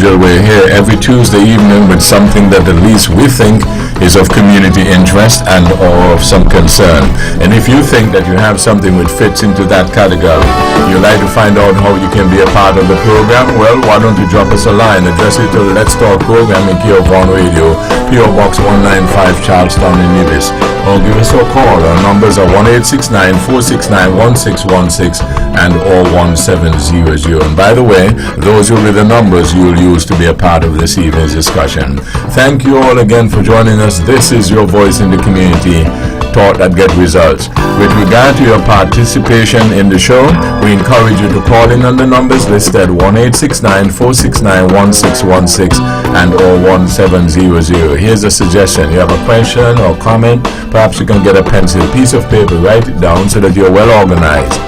usual, we're here every Tuesday evening with something that at least we think is of community interest and or of some concern. And if you think that you have something which fits into that category, you'd like to find out how you can be a part of the program, well, why don't you drop us a line, address it to the Let's Talk program in K of On Radio, P.O. Box 195, Charlestown in Nevis, or give us a call. Our numbers are 1-869-469-1616 and or 1700. And by the way, those will be the numbers you'll use to be a part of this evening's discussion. Thank you all again for joining us. This is your voice in the community, Talk That Get Results. With regard to your participation in the show, we encourage you to call in on the numbers listed 1-869-469-1616 and or 1700. Here's a suggestion. You have a question or comment, perhaps you can get a pencil, piece of paper, write it down so that you're well organized.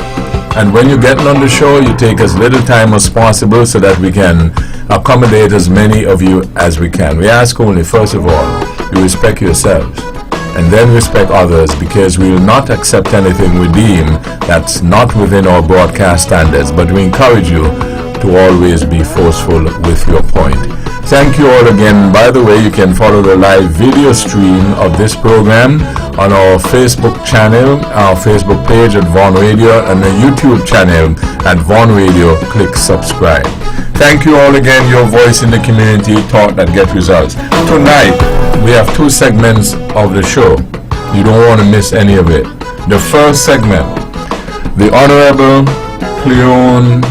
And when you're getting on the show, you take as little time as possible so that we can accommodate as many of you as we can. We ask only, first of all, you respect yourselves and then respect others, because we will not accept anything we deem that's not within our broadcast standards, but we encourage you to always be forceful with your point. Thank you all again. By the way, you can follow the live video stream of this program on our Facebook channel, our Facebook page at Vaughan Radio, and the YouTube channel at Vaughan Radio. Click subscribe. Thank you all again. Your voice in the community, Talk That Get Results. Tonight, we have two segments of the show. You don't want to miss any of it. The first segment, the Honorable Cleon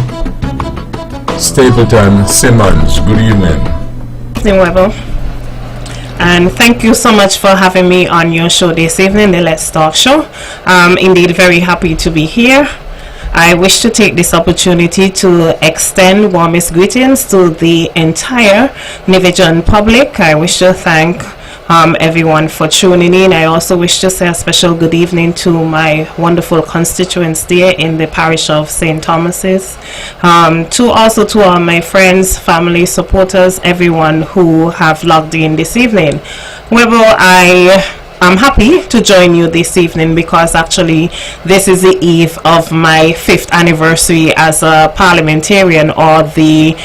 Stapleton Simmons. Good evening. Webbo. And thank you so much for having me on your show this evening, the Let's Talk show. Indeed, very happy to be here. I wish to take this opportunity to extend warmest greetings to the entire Nivision public. I wish to thank everyone for tuning in. I also wish to say a special good evening to my wonderful constituents there in the parish of St. Thomas's. To all my friends, family, supporters, everyone who have logged in this evening. Webbo, I'm happy to join you this evening because actually this is the eve of my 5th anniversary as a parliamentarian, or the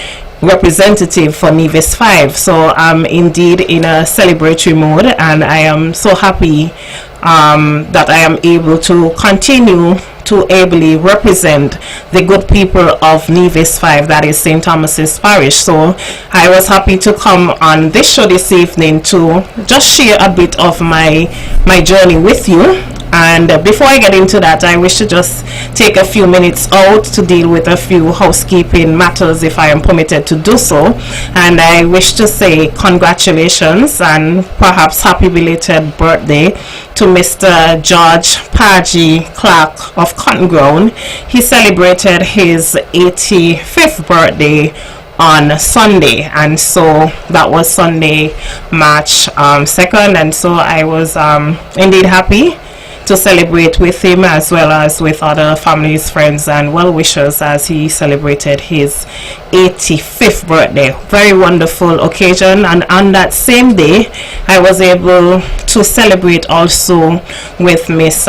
representative for Nevis 5. So I'm indeed in a celebratory mode, and I am so happy that I am able to continue to ably represent the good people of Nevis 5, that is St. Thomas's Parish. So I was happy to come on this show this evening to just share a bit of my journey with you. And before I get into that, I wish to just take a few minutes out to deal with a few housekeeping matters, if I am permitted to do so. And I wish to say congratulations and perhaps happy belated birthday to Mr. George Paji Clark of Cotton Ground. He celebrated his 85th birthday on Sunday, and so that was Sunday, March 2nd, and so I was indeed happy to celebrate with him, as well as with other families, friends and well-wishers, as he celebrated his 85th birthday. Very wonderful occasion. And on that same day, I was able to celebrate also with Miss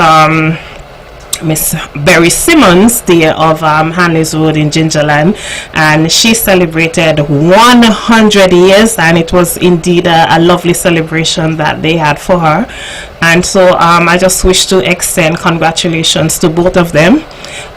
Berry Simmons there of Hanley's Road in Gingerland, and she celebrated 100 years, and it was indeed a lovely celebration that they had for her. And so I just wish to extend congratulations to both of them,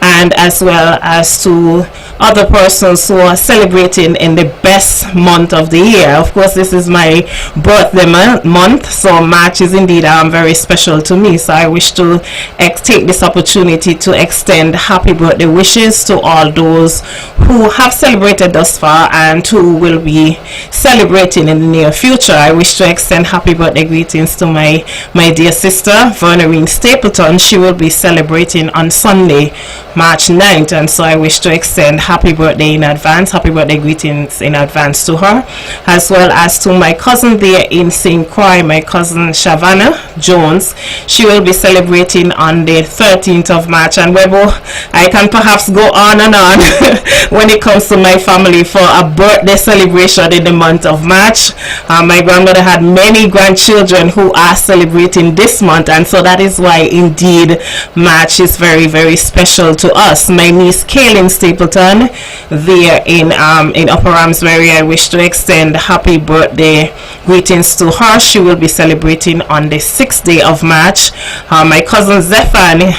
and as well as to other persons who are celebrating in the best month of the year. Of course, this is my birthday month, so March is indeed very special to me. So I wish to take this opportunity to extend happy birthday wishes to all those who have celebrated thus far and who will be celebrating in the near future. I wish to extend happy birthday greetings to my dear sister Vernerine Stapleton. She will be celebrating on Sunday, March 9th, and so I wish to extend happy birthday in advance, happy birthday greetings in advance to her, as well as to my cousin there in St. Croix, my cousin Shavannah Jones. She will be celebrating on the 13th of March. And Webbo, I can perhaps go on and on when it comes to my family for a birthday celebration in the month of March. My grandmother had many grandchildren who are celebrating celebrating this month, and so that is why indeed March is very, very special to us. My niece Kaylin Stapleton there in Upper Ramsbury, I wish to extend happy birthday greetings to her. She will be celebrating on the 6th day of March. My cousin Zephan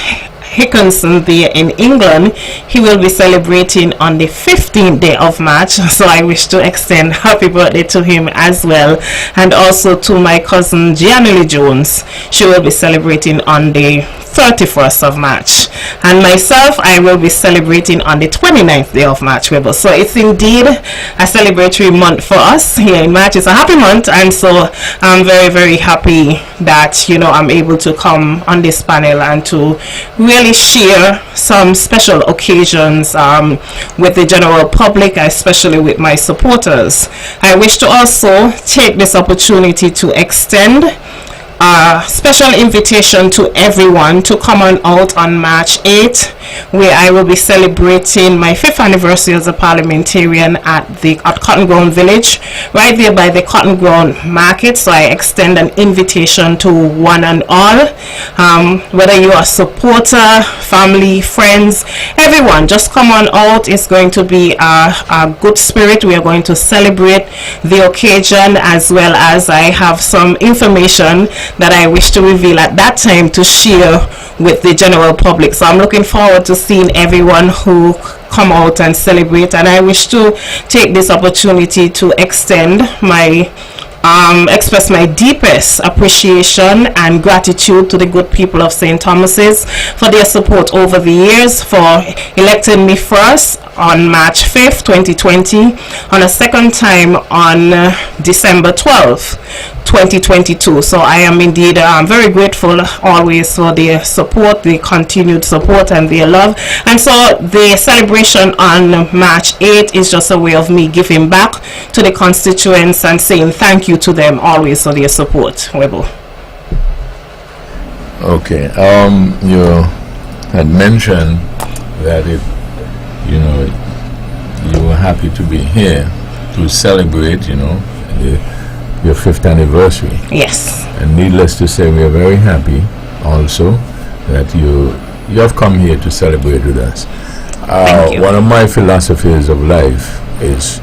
Hickinson there in England, he will be celebrating on the 15th day of March, so I wish to extend happy birthday to him as well. And also to my cousin Gianelli Jones, she will be celebrating on the 31st of March, and myself, I will be celebrating on the 29th day of March, Webbo. So it's indeed a celebratory month for us here in March. It's a happy month, and so I'm very, very happy that, you know, I'm able to come on this panel and to really share some special occasions with the general public, especially with my supporters. I wish to also take this opportunity to extend a special invitation to everyone to come on out on March 8th, where I will be celebrating my 5th anniversary as a parliamentarian at Cotton Ground Village, right there by the Cotton Ground Market. So I extend an invitation to one and all, whether you are a supporter, family, friends, everyone, just come on out. It's going to be a good spirit. We are going to celebrate the occasion, as well as I have some information that I wish to reveal at that time to share with the general public. So I'm looking forward to seeing everyone who come out and celebrate, and I wish to take this opportunity to extend my express my deepest appreciation and gratitude to the good people of St. Thomas's for their support over the years, for electing me first on March 5th, 2020, on a second time on December 12th, 2022. So I am indeed very grateful always for their support, the continued support and their love. And so the celebration on March 8th is just a way of me giving back to the constituents and saying thank you to them always for their support. Webbo. Okay, you had mentioned that you were happy to be here to celebrate, your 5th anniversary. Yes. And needless to say, we are very happy also that you have come here to celebrate with us. Thank you. One of my philosophies of life is,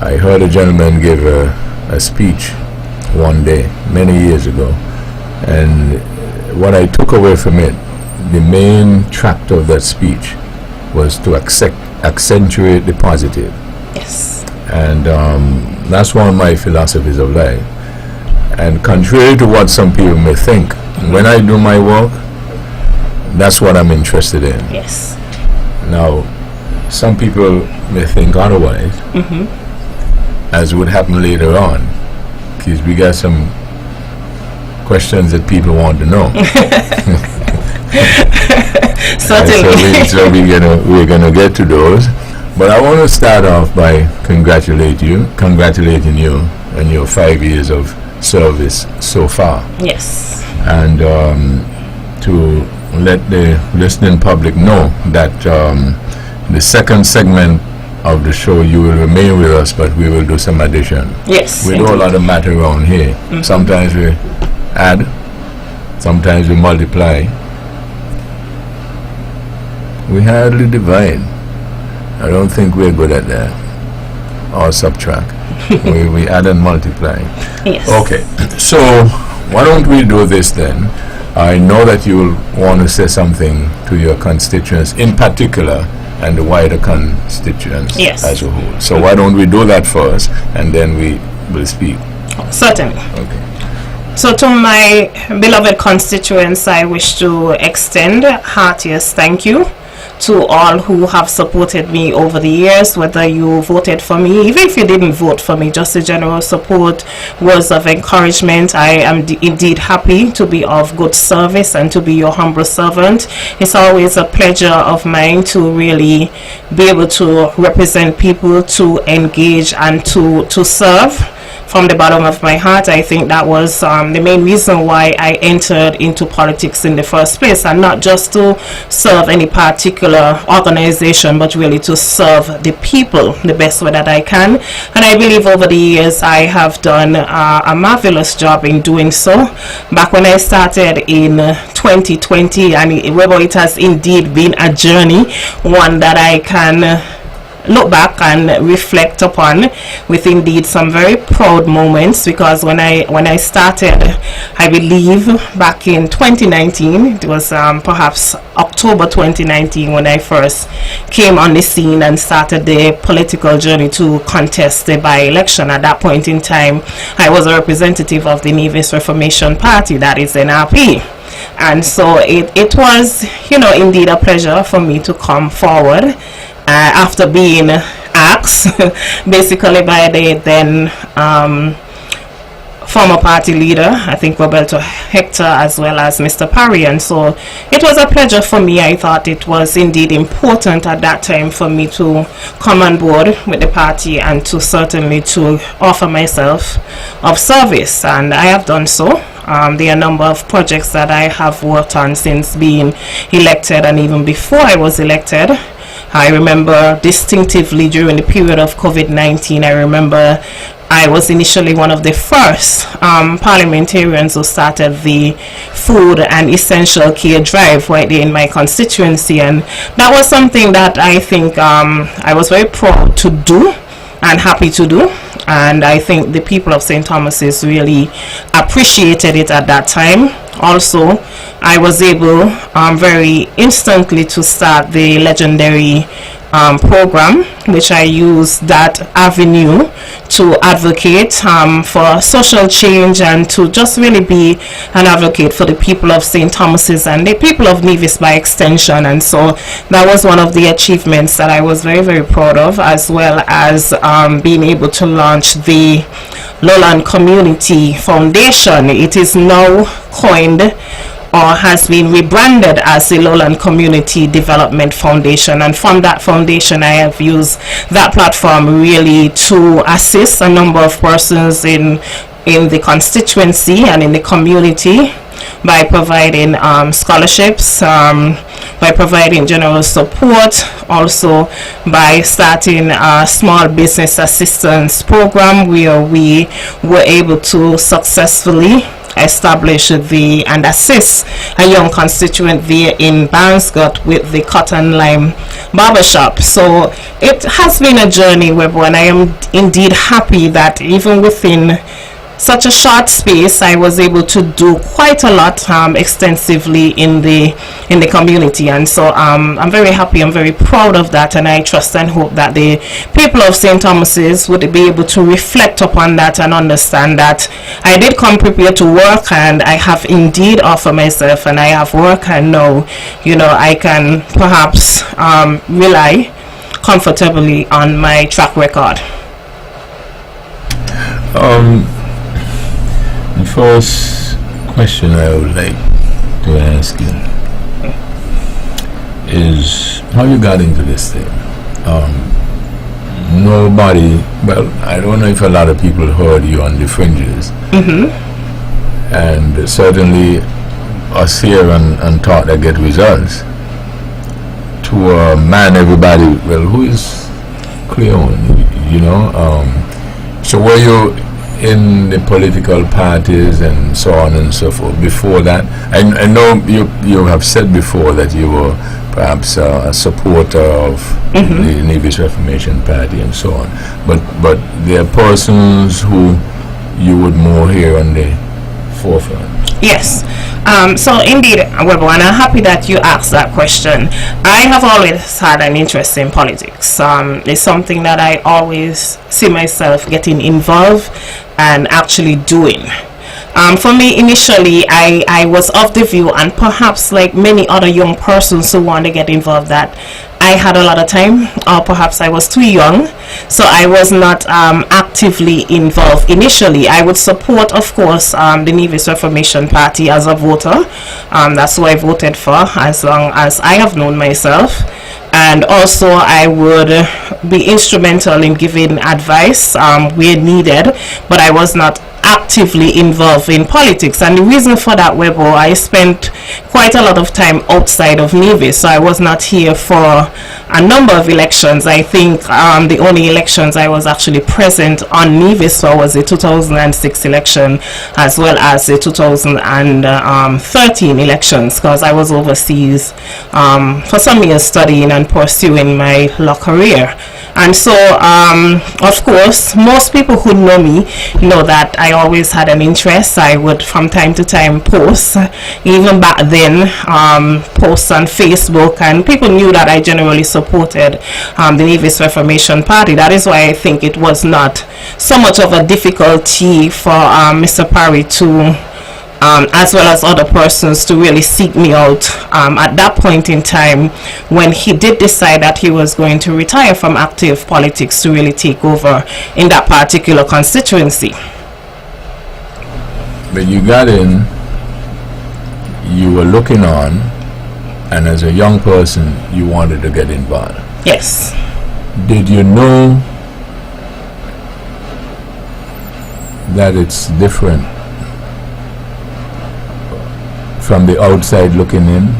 I heard a gentleman give a speech one day many years ago, and what I took away from it, the main tract of that speech was to accentuate the positive. Yes. And that's one of my philosophies of life. And contrary to what some people may think, when I do my work, that's what I'm interested in. Yes. Now, some people may think otherwise, as would happen later on, because we got some questions that people want to know. Certainly. So we're gonna get to those. But I want to start off by congratulating you on your 5 years of service so far. Yes. And to let the listening public know that the second segment of the show you will remain with us, but we will do some addition. Yes. We do a lot of matter around here. Sometimes we add, sometimes we multiply. We hardly divide. I don't think we're good at that. Or subtract. we add and multiply. Yes. Okay. So why don't we do this then? I know that you will want to say something to your constituents in particular and the wider constituents as a whole. So why don't we do that first, and then we will speak. Certainly. Okay. So to my beloved constituents, I wish to extend heartiest thank you to all who have supported me over the years, whether you voted for me, even if you didn't vote for me, just a general support, words of encouragement. I am indeed happy to be of good service and to be your humble servant. It's always a pleasure of mine to really be able to represent people, to engage and to serve from the bottom of my heart. I think that was the main reason why I entered into politics in the first place, and not just to serve any particular organization, but really to serve the people the best way that I can. And I believe over the years I have done a marvelous job in doing so. Back when I started in 2020, and it has indeed been a journey, one that I can look back and reflect upon with indeed some very proud moments, because when I started, I believe back in 2019, it was perhaps October 2019 when I first came on the scene and started the political journey to contest the by-election. At that point in time, I was a representative of the Nevis Reformation Party, that is NRP. And so it was, indeed a pleasure for me to come forward after being asked basically by the then former party leader, I think Roberto Hector, as well as Mr. Parry. And so it was a pleasure for me. I thought it was indeed important at that time for me to come on board with the party and to certainly to offer myself of service, and I have done so. There are a number of projects that I have worked on since being elected, and even before I was elected. I remember distinctively during the period of COVID-19, I remember I was initially one of the first parliamentarians who started the food and essential care drive right there in my constituency, and that was something that I think I was very proud to do and happy to do, and I think the people of St. Thomas's really appreciated it at that time. Also, I was able very instantly to start the legendary program, which I used that avenue to advocate for social change and to just really be an advocate for the people of St. Thomas's and the people of Nevis by extension. And so that was one of the achievements that I was very, very proud of, as well as being able to launch the Lowland Community Foundation. It is now coined or has been rebranded as the Lowland Community Development Foundation, and from that foundation I have used that platform really to assist a number of persons in the constituency and in the community by providing scholarships, by providing general support, also by starting a small business assistance program where we were able to successfully establish and assist a young constituent there in Barnescott with the Cotton Lime Barbershop. So it has been a journey, Webbo, and I am indeed happy that even within such a short space I was able to do quite a lot extensively in the community. And so I'm very happy, I'm very proud of that, and I trust and hope that the people of St. Thomas's would be able to reflect upon that and understand that I did come prepared to work, and I have indeed offered myself, and I have work, and now I can perhaps rely comfortably on my track record. The first question I would like to ask you is how you got into this thing. Nobody, well, I don't know if a lot of people heard you on the fringes, and certainly us here and thought that get results. To a man, everybody, well, who is Cleon? So were you in the political parties and so on and so forth before that? I know you have said before that you were perhaps a supporter of the Nevis Reformation Party and so on, but there are persons who you would more hear on the forefront. Yes. So indeed, Webbo, and I'm happy that you asked that question. I have always had an interest in politics. It's something that I always see myself getting involved and actually doing. For me, initially, I was of the view, and perhaps like many other young persons who want to get involved, that I had a lot of time, or perhaps I was too young, so I was not actively involved initially. I would support, of course, the Nevis Reformation Party as a voter. That's who I voted for, as long as I have known myself. And also I would be instrumental in giving advice where needed, but I was not actively involved in politics. And the reason for that, Webbo, I spent quite a lot of time outside of Nevis, so I was not here for a number of elections. I think the only elections I was actually present on Nevis for was the 2006 election, as well as the 2013 elections, because I was overseas for some years studying and pursuing my law career. And so, of course, most people who know me know that I always had an interest. I would from time to time post, even back then, posts on Facebook, and people knew that I generally supported the Nevis Reformation Party. That is why I think it was not so much of a difficulty for Mr. Parry to as well as other persons to really seek me out at that point in time, when he did decide that he was going to retire from active politics to really take over in that particular constituency. When you got in, you were looking on, and as a young person you wanted to get involved. Yes. Did you know that it's different from the outside looking in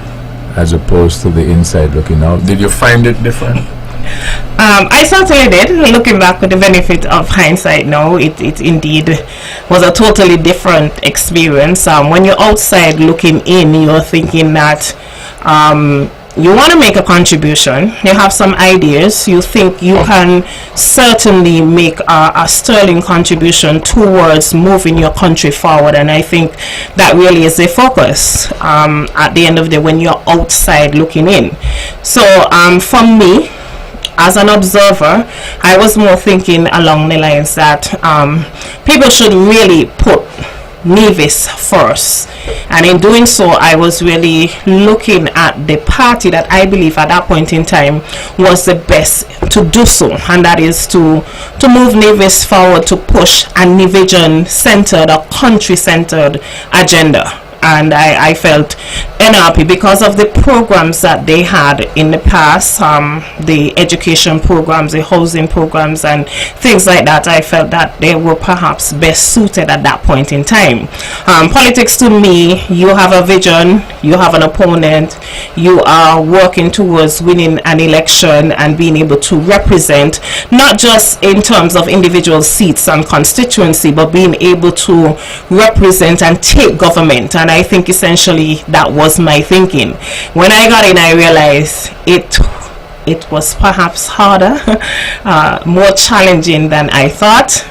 as opposed to the inside looking out? Did you find it different? I certainly did. Looking back with the benefit of hindsight now, it indeed was a totally different experience. When you're outside looking in, you're thinking that you want to make a contribution, you have some ideas, you think you can certainly make a sterling contribution towards moving your country forward. And I think that really is the focus at the end of the day when you're outside looking in. So for me, as an observer, I was more thinking along the lines that people should really put Nevis first, and in doing so I was really looking at the party that I believe at that point in time was the best to do so, and that is to move Nevis forward, to push a Nevision centered, a country centered agenda. And I felt NRP, because of the programs that they had in the past, the education programs, the housing programs, and things like that, I felt that they were perhaps best suited at that point in time. Politics to me, you have a vision, you have an opponent, you are working towards winning an election and being able to represent, not just in terms of individual seats and constituency, but being able to represent and take government. And I think essentially that was my thinking. When I got in, I realized it was perhaps harder, more challenging than I thought.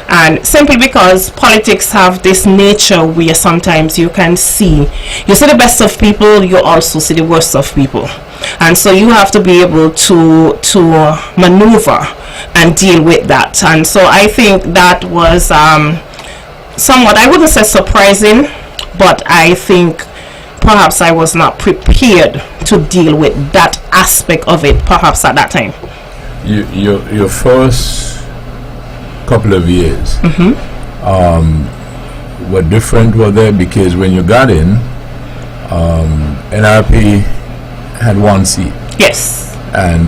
And simply because politics have this nature where sometimes you see the best of people, you also see the worst of people, and so you have to be able to maneuver and deal with that. And so I think that was somewhat, I wouldn't say surprising, but I think perhaps I was not prepared to deal with that aspect of it perhaps at that time. Your first couple of years were different, were there? Because when you got in, NRP had one seat. Yes. And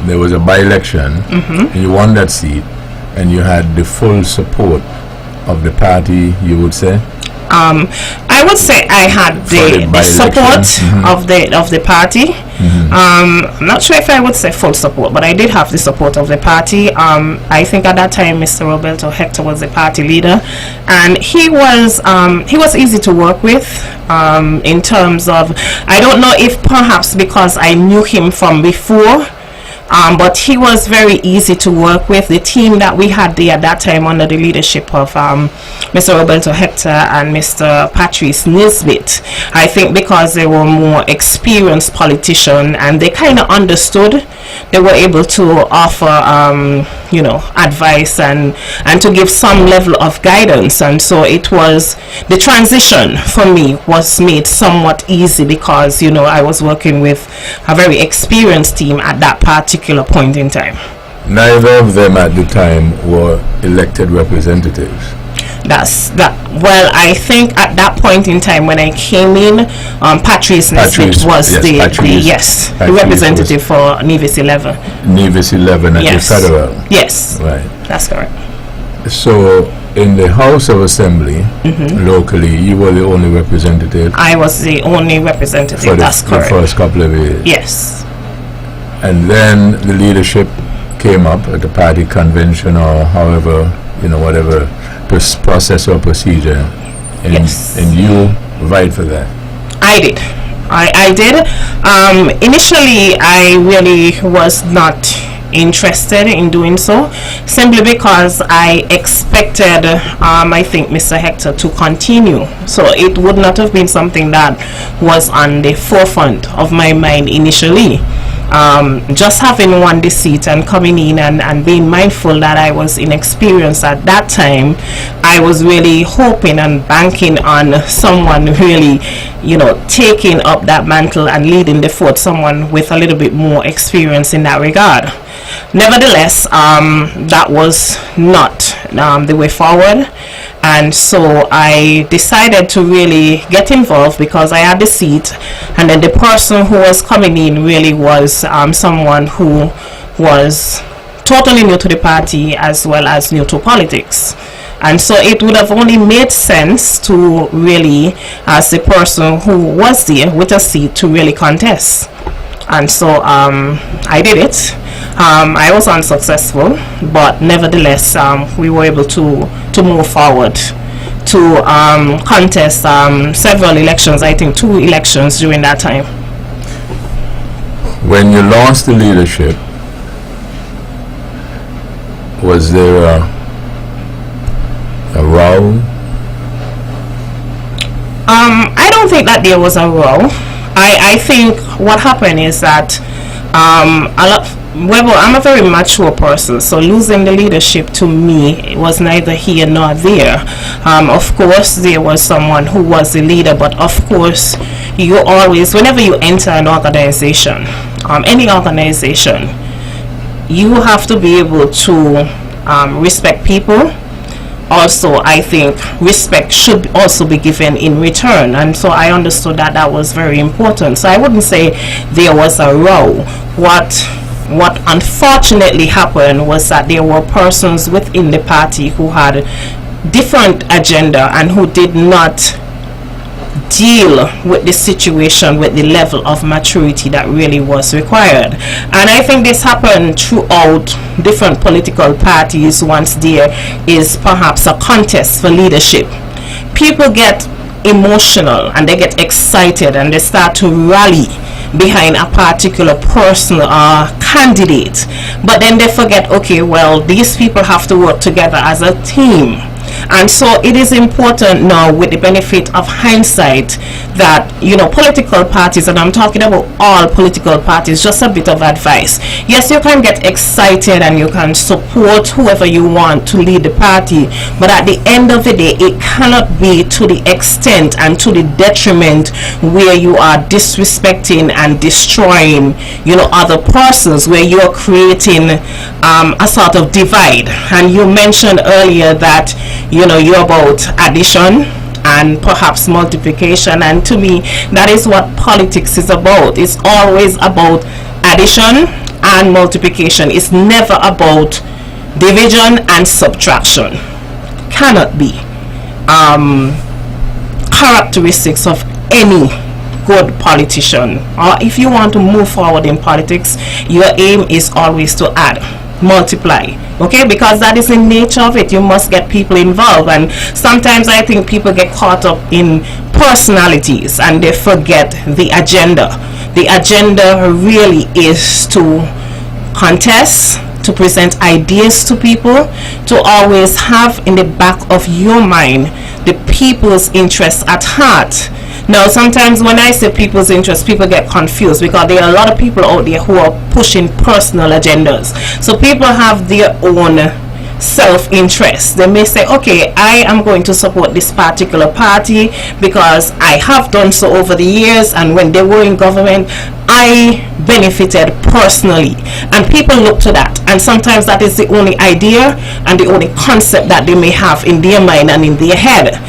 there was a by-election, and you won that seat, and you had the full support of the party, you would say? I would say I had the support of the party. I'm not sure if I would say full support, but I did have the support of the party. I think at that time Mr. Roberto Hector was the party leader, and he was easy to work with in terms of, I don't know if perhaps because I knew him from before, but he was very easy to work with. The team that we had there at that time under the leadership of Mr. Webbo Herbert and Mr. Patrice Nisbet, I think because they were more experienced politicians and they kind of understood, they were able to offer advice and to give some level of guidance. And so it was, the transition for me was made somewhat easy because I was working with a very experienced team at that particular point in time. Neither of them at the time were elected representatives. Well, I think at that point in time when I came in, Patrice Nisbet was the representative for Nevis 11. Nevis 11 at the federal. Yes. Right. That's correct. So in the House of Assembly, locally, you were the only representative. I was the only representative. For that's correct. The first couple of years. Yes. And then the leadership came up at the party convention or however, whatever process or procedure, and you vied for that. I did. I did. Initially, I really was not interested in doing so, simply because I expected, I think, Mr. Hector to continue. So it would not have been something that was on the forefront of my mind initially. Just having won the seat and coming in and being mindful that I was inexperienced at that time, I was really hoping and banking on someone really, taking up that mantle and leading the fort, someone with a little bit more experience in that regard. Nevertheless, that was not the way forward, and so I decided to really get involved because I had the seat, and then the person who was coming in really was someone who was totally new to the party as well as new to politics. And so it would have only made sense to really, as the person who was there with a seat, to really contest. And so I did it. I was unsuccessful, but nevertheless we were able to move forward to contest several elections, I think 2 elections during that time. When you lost the leadership, was there a row? I don't think that there was a row. I think what happened is that Webbo, I'm a very mature person, so losing the leadership to me was neither here nor there. Of course, there was someone who was the leader, but of course, you always, whenever you enter an organization, any organization, you have to be able to respect people. Also, I think respect should also be given in return, and so I understood that that was very important. So I wouldn't say there was a row. What unfortunately happened was that there were persons within the party who had different agenda and who did not deal with the situation with the level of maturity that really was required. And I think this happened throughout different political parties. Once there is perhaps a contest for leadership, people get emotional and they get excited and they start to rally behind a particular person or candidate, but then they forget, okay, well, these people have to work together as a team. And so it is important now, with the benefit of hindsight, that political parties, and I'm talking about all political parties, just a bit of advice. Yes, you can get excited and you can support whoever you want to lead the party, but at the end of the day, it cannot be to the extent and to the detriment where you are disrespecting and destroying other persons, where you're creating a sort of divide. And you mentioned earlier that you're about addition and perhaps multiplication, and to me that is what politics is about. It's always about addition and multiplication. It's never about division and subtraction. Cannot be characteristics of any good politician, or if you want to move forward in politics, your aim is always to add, multiply, okay, because that is the nature of it. You must get people involved, and sometimes I think people get caught up in personalities and they forget the agenda. The agenda really is to contests, to present ideas to people, to always have in the back of your mind the people's interests at heart. Now, sometimes when I say people's interests, people get confused because there are a lot of people out there who are pushing personal agendas. So people have their own self-interest. They may say, okay, I am going to support this particular party because I have done so over the years, and when they were in government I benefited personally, and people look to that, and sometimes that is the only idea and the only concept that they may have in their mind and in their head.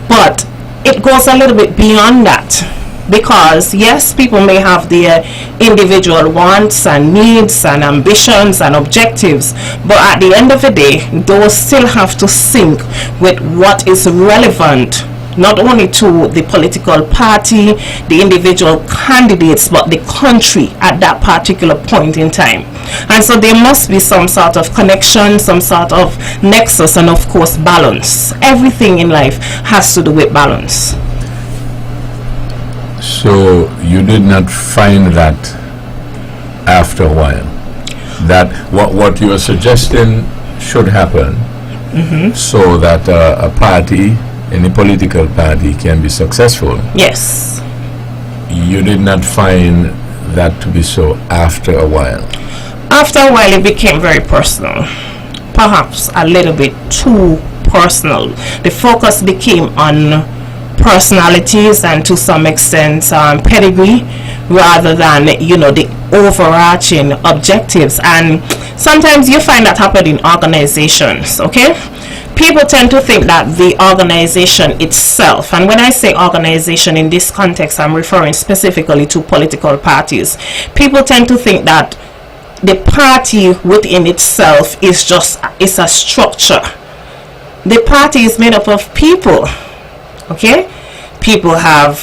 But it goes a little bit beyond that, because yes, people may have their individual wants and needs and ambitions and objectives, but at the end of the day those still have to sync with what is relevant not only to the political party, the individual candidates, but the country at that particular point in time. And so there must be some sort of connection, some sort of nexus, and of course balance. Everything in life has to do with balance. So you did not find that after a while, that what you are suggesting should happen, so that a party, any political party, can be successful. Yes. You did not find that to be so after a while. After a while it became very personal, perhaps a little bit too personal. The focus became on personalities and to some extent pedigree, rather than the overarching objectives. And sometimes you find that happen in organizations. Okay, people tend to think that the organization itself, and when I say organization in this context I'm referring specifically to political parties, people tend to think that the party within itself is a structure. The party is made up of people. Okay, people have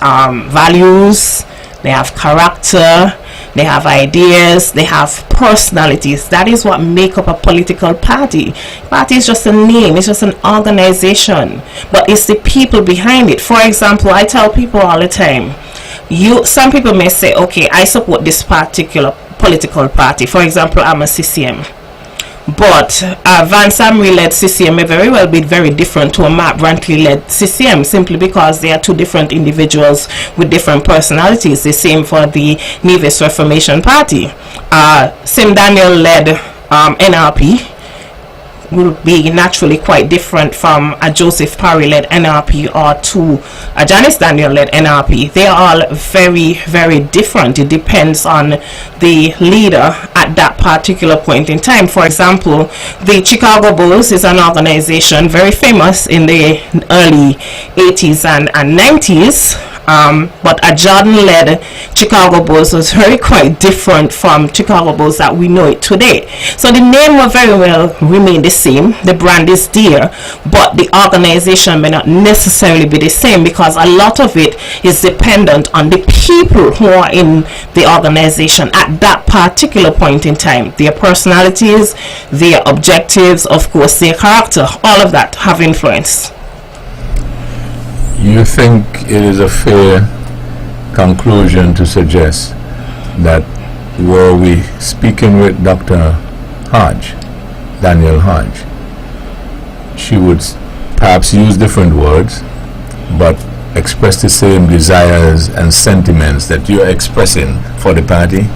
values, they have character, they have ideas, they have personalities. That is what make up a political party. Party is just a name, it's just an organization, but it's the people behind it. For example, I tell people all the time, some people may say, okay, I support this particular political party. For example, I'm a CCM. But Van Samri-led CCM may very well be very different to a Mark Brantley-led CCM, simply because they are two different individuals with different personalities. The same for the Nevis Reformation Party. Sim Daniel-led NRP will be naturally quite different from a Joseph Parry-led NRP or to a Janice Daniel-led NRP. They are all very, very different. It depends on the leader at that particular point in time. For example, the Chicago Bulls is an organization very famous in the early 80s and 90s. But a Jordan-led Chicago Bulls was quite different from Chicago Bulls that we know it today. So the name will very well remain the same, the brand is there, but the organization may not necessarily be the same, because a lot of it is dependent on the people who are in the organization at that particular point in time. Their personalities, their objectives, of course their character, all of that have influence. You think it is a fair conclusion to suggest that were we speaking with Dr. Hodge, Daniel Hodge, she would perhaps use different words but express the same desires and sentiments that you're expressing for the party?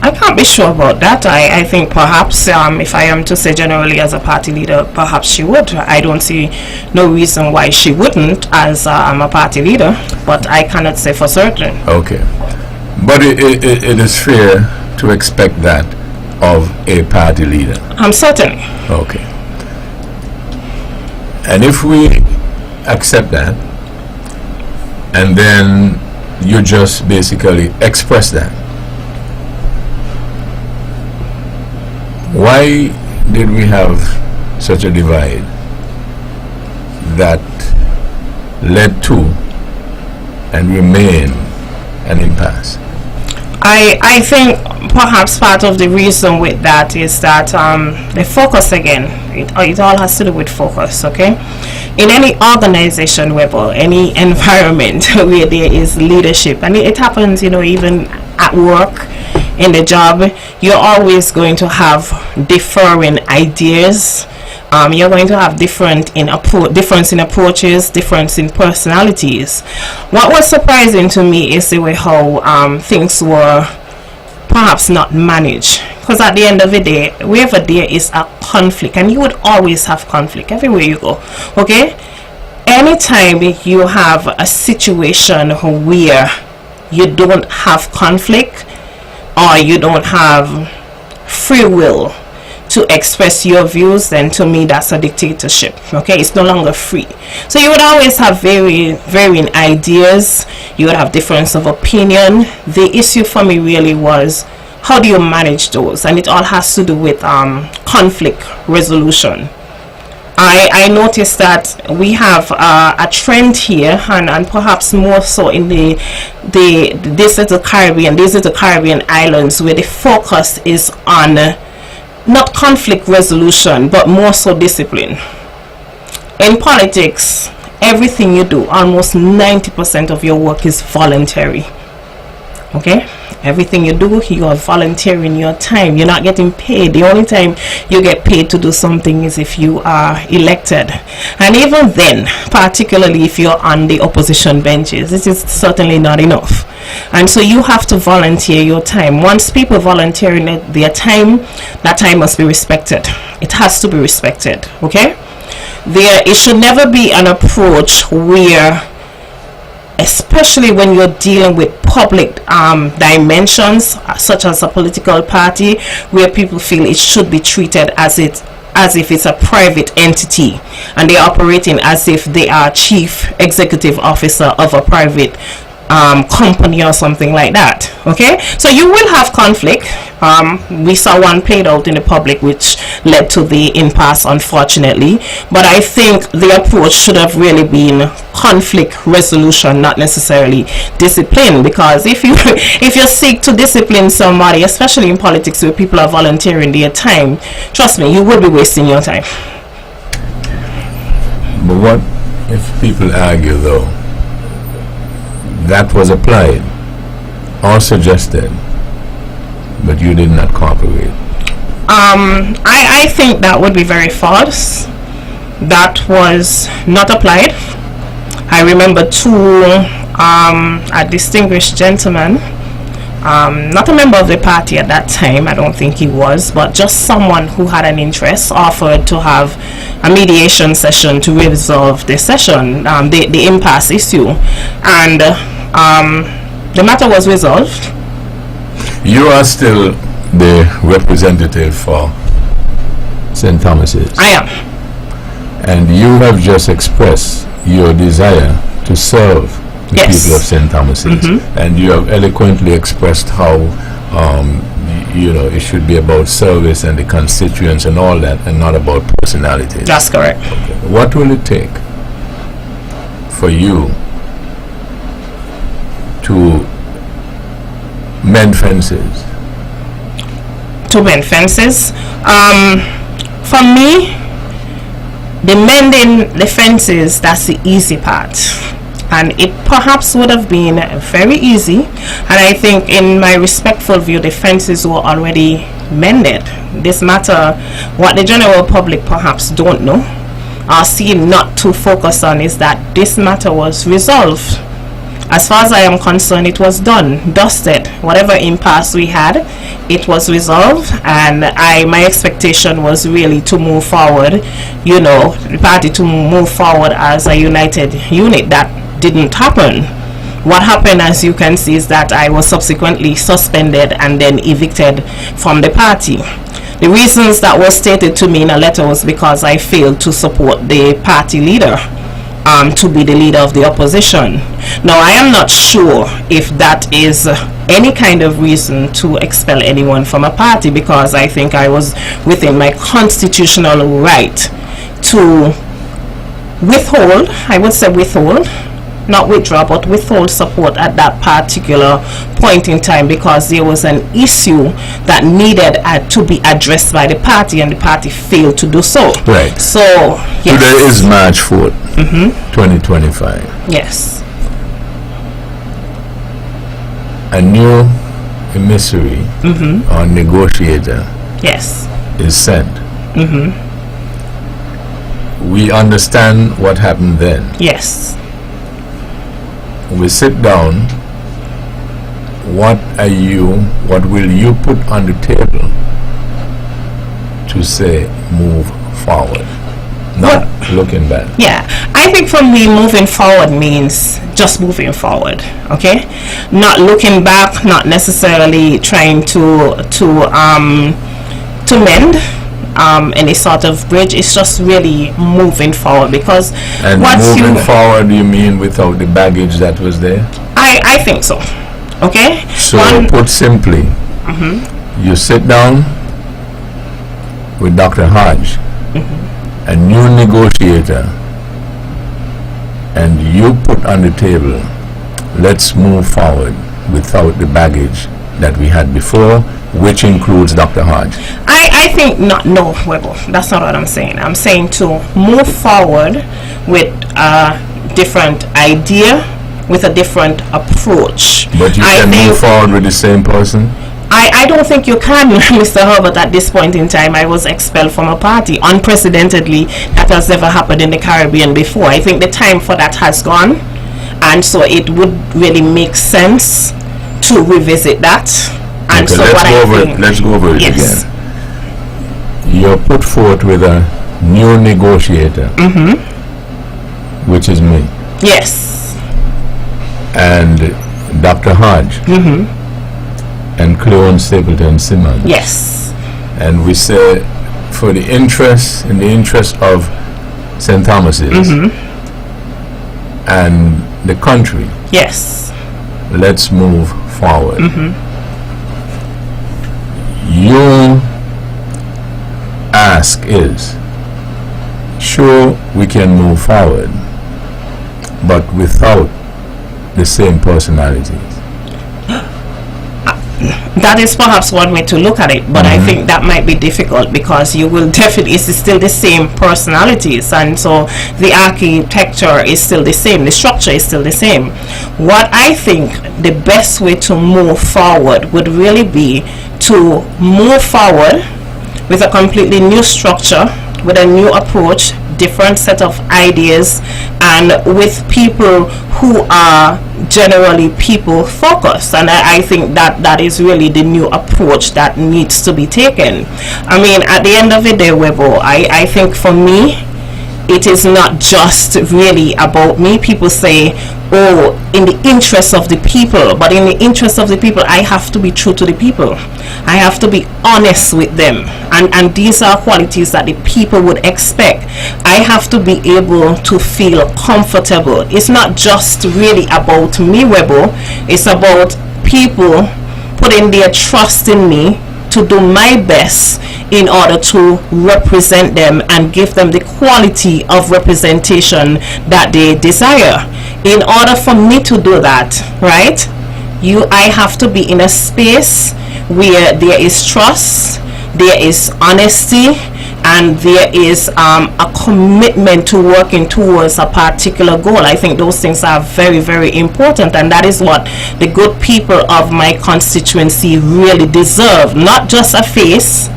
I can't be sure about that. I think perhaps if I am to say generally as a party leader, perhaps she would. I don't see no reason why she wouldn't, as I'm a party leader, but I cannot say for certain. Okay, but it is fair to expect that of a party leader. Certainly. Okay, and if we accept that and then you just basically express that, why did we have such a divide that led to and remain an impasse? I think perhaps part of the reason with that is that the focus again, it all has to do with focus. Okay, in any organization, Webbo, any environment where there is leadership, and it happens even at work, in the job, you're always going to have differing ideas. You're going to have difference in approaches, difference in personalities. What was surprising to me is the way how things were perhaps not managed. Because at the end of the day, wherever there is a conflict, and you would always have conflict everywhere you go, okay? Anytime you have a situation where you don't have conflict, or you don't have free will to express your views, then to me that's a dictatorship. Okay, it's no longer free. So you would always have varying ideas, you would have difference of opinion. The issue for me really was, how do you manage those? And it all has to do with conflict resolution. I noticed that we have a trend here, and perhaps more so in these little Caribbean islands, where the focus is on not conflict resolution, but more so discipline. In politics, everything you do, almost 90% of your work is voluntary. Okay? Everything you do, you are volunteering your time. You're not getting paid. The only time you get paid to do something is if you are elected. And even then, particularly if you're on the opposition benches, this is certainly not enough. And so you have to volunteer your time. Once people volunteer their time, that time must be respected. It has to be respected. Okay? It should never be an approach where, especially when you're dealing with public dimensions, such as a political party, where people feel it should be treated as if it's a private entity, and they're operating as if they are chief executive officer of a private company or something like that. Okay, so you will have conflict. We saw one played out in the public, which led to the impasse, unfortunately. But I think the approach should have really been conflict resolution, not necessarily discipline. Because if you seek to discipline somebody, especially in politics where people are volunteering their time, trust me, you will be wasting your time. But what if people argue, though, that was applied or suggested, but you did not cooperate? I think that would be very false. That was not applied. I remember a distinguished gentleman, not a member of the party at that time, I don't think he was, but just someone who had an interest, offered to have a mediation session to resolve the the impasse issue, and the matter was resolved. You are still the representative for St. Thomas's. I am. And you have just expressed your desire to serve the people of St. Thomas's. And you have eloquently expressed how it should be about service and the constituents and all that, and not about personalities. That's correct. Okay. What will it take for you to mend fences? To mend fences? For me, the mending the fences, that's the easy part. And it perhaps would have been very easy. And I think, in my respectful view, the fences were already mended. This matter, what the general public perhaps don't know or seem not to focus on, is that this matter was resolved. As far as I am concerned, it was done, dusted. Whatever impasse we had, it was resolved, and my expectation was really to move forward, the party to move forward as a united unit. That didn't happen. What happened, as you can see, is that I was subsequently suspended and then evicted from the party. The reasons that was stated to me in a letter was because I failed to support the party leader to be the leader of the opposition. Now, I am not sure if that is any kind of reason to expel anyone from a party, because I think I was within my constitutional right to withhold, I would say withhold, not withdraw, but withhold support at that particular point in time, because there was an issue that needed to be addressed by the party, and the party failed to do so. Right. So, yes. Today is March 4th, 2025. Yes. A new emissary or negotiator Yes. is sent, we understand what happened then. Yes. We sit down. What will you put on the table to say move forward, not looking back? Yeah, I think for me, moving forward means just moving forward. Okay, not looking back, not necessarily trying to mend any sort of bridge. It's just really moving forward, because And moving forward, you mean without the baggage that was there? I think so. Okay. So put simply, you sit down with Dr. Hodge, a new negotiator, and you put on the table, let's move forward without the baggage that we had before, which includes Dr. Hodge. I think not. No, Webbo, that's not what I'm saying. I'm saying to move forward with a different idea, with a different approach. But you can move forward with the same person? I don't think you can, Mr. Herbert. At this point in time, I was expelled from a party unprecedentedly. That has never happened in the Caribbean before. I think the time for that has gone, and so it would really make sense to revisit that. And okay, so let's go over it yes. again. You're put forth with a new negotiator, which is me. Yes. And Dr. Hodge. And Cleon, Stapleton, Simmons. Yes. And we say, in the interest of St. Thomas's and the country, yes, let's move forward. Your ask is, sure, we can move forward, but without the same personalities. That is perhaps one way to look at it, but I think that might be difficult, because you will definitely, it's still the same personalities, and so the architecture is still the same, the structure is still the same. What I think the best way to move forward would really be to move forward with a completely new structure, with a new approach, different set of ideas, and with people who are generally people focused. And I think that is really the new approach that needs to be taken. I mean, at the end of the day, Webbo, I think for me, it is not just really about me. People say, oh, in the interest of the people, but in the interest of the people, I have to be true to the people. I have to be honest with them, and these are qualities that the people would expect. I have to be able to feel comfortable. It's not just really about me, Webbo. It's about people putting their trust in me to do my best in order to represent them and give them the quality of representation that they desire. In order for me to do that, right, I have to be in a space where there is trust, there is honesty, and there is a commitment to working towards a particular goal. I think those things are very, very important, and that is what the good people of my constituency really deserve. Not just a face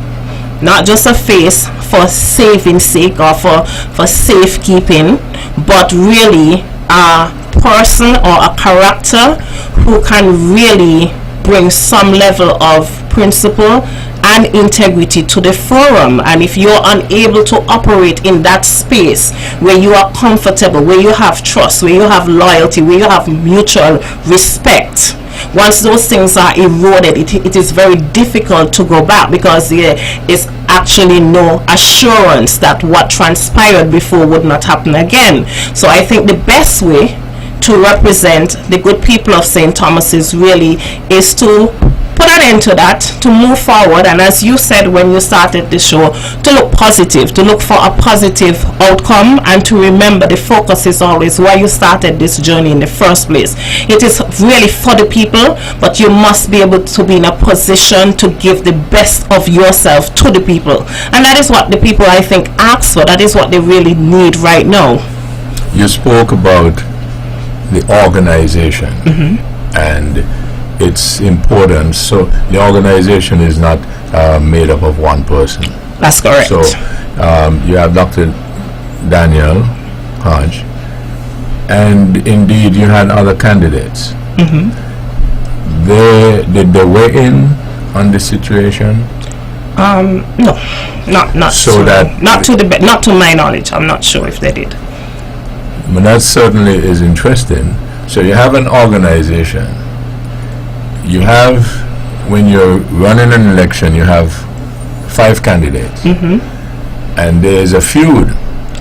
for saving sake or for safekeeping, but really a person or a character who can really bring some level of principle and integrity to the forum. And if you're unable to operate in that space where you are comfortable, where you have trust, where you have loyalty, where you have mutual respect, once those things are eroded, it is very difficult to go back, because there is actually no assurance that what transpired before would not happen again. So I think the best way to represent the good people of St. Thomas's really is to put an end to that, to move forward, and as you said when you started the show, to look positive, to look for a positive outcome, and to remember the focus is always why you started this journey in the first place. It is really for the people, but you must be able to be in a position to give the best of yourself to the people, and that is what the people, I think, ask for. That is what they really need right now. You spoke about the organization, and its importance. So the organization is not made up of one person. That's correct. So you have Dr. Daniel Hodge, and indeed you had other candidates. Did they weigh in on the situation? No, not So that not to my knowledge. I'm not sure if they did. But that certainly is interesting. So you have an organization. You have, when you're running an election, you have 5 candidates, and there's a feud.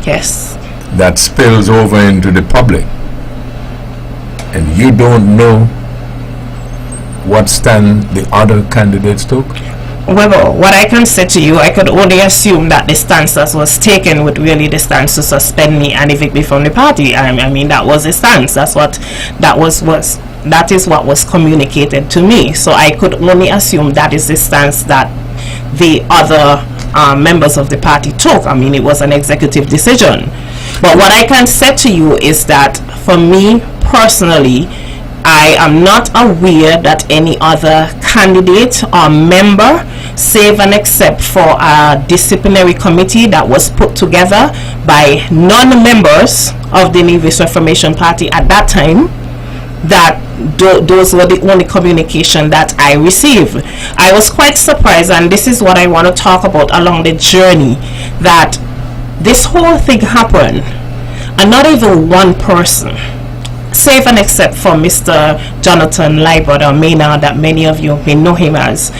Yes. That spills over into the public, and you don't know what stand the other candidates took. Well, what I can say to you, I could only assume that the stance that was taken would really the stance to suspend me and evict me from the party. I mean, that was the stance. That is what was communicated to me. So I could only assume that is the stance that the other members of the party took. I mean, it was an executive decision. But what I can say to you is that for me personally, I am not aware that any other candidate or member, save and except for a disciplinary committee that was put together by non-members of the Nevis Reformation Party at that time, that those were the only communication that I received. I was quite surprised, and this is what I want to talk about along the journey, that this whole thing happened and not even one person, save and except for Mr. Jonathan Librod Maynard, that many of you may know him as.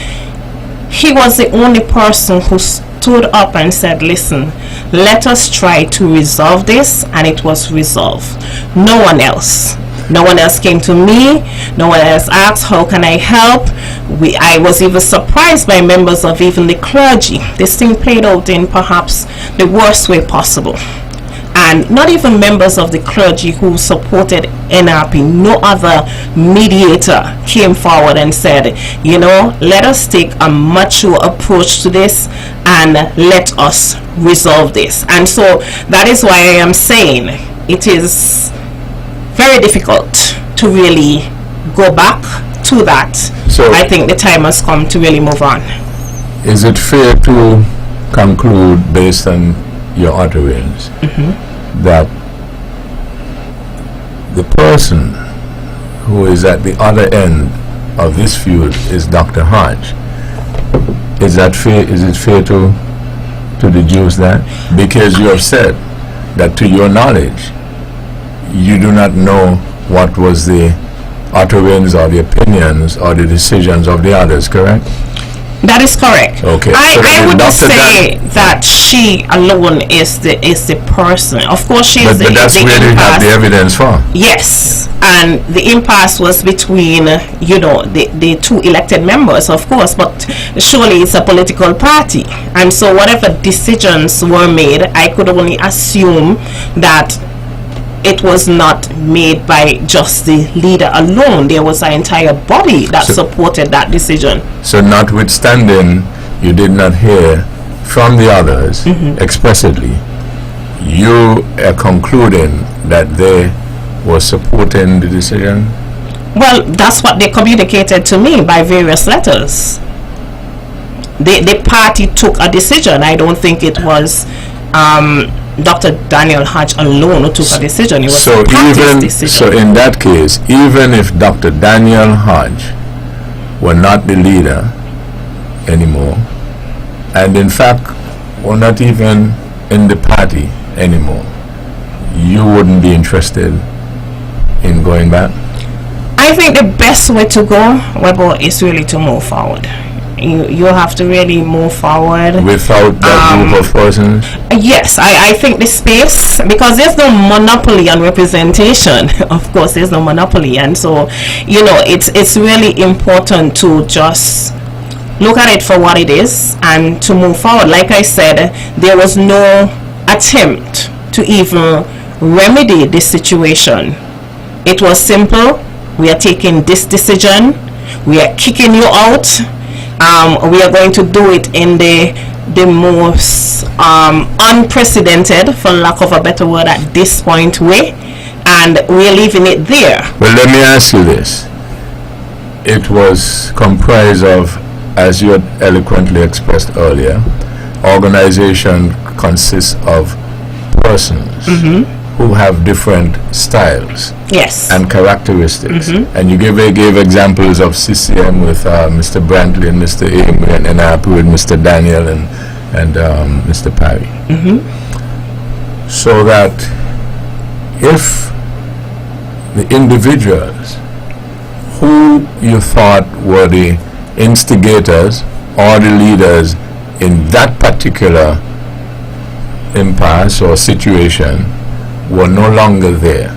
He was the only person who stood up and said, listen, let us try to resolve this, and it was resolved. No one else came to me. No one else asked, how can I help? I was even surprised by members of even the clergy. This thing played out in perhaps the worst way possible. And not even members of the clergy who supported NRP, no other mediator came forward and said, you know, let us take a mature approach to this and let us resolve this. And so that is why I am saying it is very difficult to really go back to that. So I think the time has come to really move on. Is it fair to conclude, based on your utterance, that the person who is at the other end of this feud is Dr. Hodge? Is that fair? Is it fair to deduce that? Because you have said that, to your knowledge, you do not know what was the utterance or the opinions or the decisions of the others, correct? That is correct. Okay. I would say that she alone is the person. Of course, she is but that's where you have the evidence for. Yes, and the impasse was between the 2 elected members, of course. But surely it's a political party, and so whatever decisions were made, I could only assume that it was not made by just the leader alone. There was an entire body that supported that decision. So notwithstanding you did not hear from the others explicitly, you are concluding that they were supporting the decision? Well, that's what they communicated to me by various letters. The party took a decision. I don't think it was Dr. Daniel Hodge alone who took a decision. It was the party's decision. So in that case, even if Dr. Daniel Hodge were not the leader anymore, and in fact were not even in the party anymore, you wouldn't be interested in going back? I think the best way to go, Webbo, is really to move forward. You have to really move forward without that group of persons. Yes, I think the space, because there's no monopoly on representation. Of course, there's no monopoly, and so it's really important to just look at it for what it is and to move forward. Like I said, there was no attempt to even remedy this situation. It was simple. We are taking this decision. We are kicking you out. We are going to do it in the most unprecedented, for lack of a better word at this point, way, and we're leaving it there. Well, let me ask you this. it was comprised of, as you had eloquently expressed earlier, organization consists of persons who have different styles Yes. and characteristics. And you gave examples of CCM with Mr. Brantley and Mr. Amy, and NRP with Mr. Daniel and Mr. Parry. So that if the individuals who you thought were the instigators or the leaders in that particular impasse or situation were no longer there,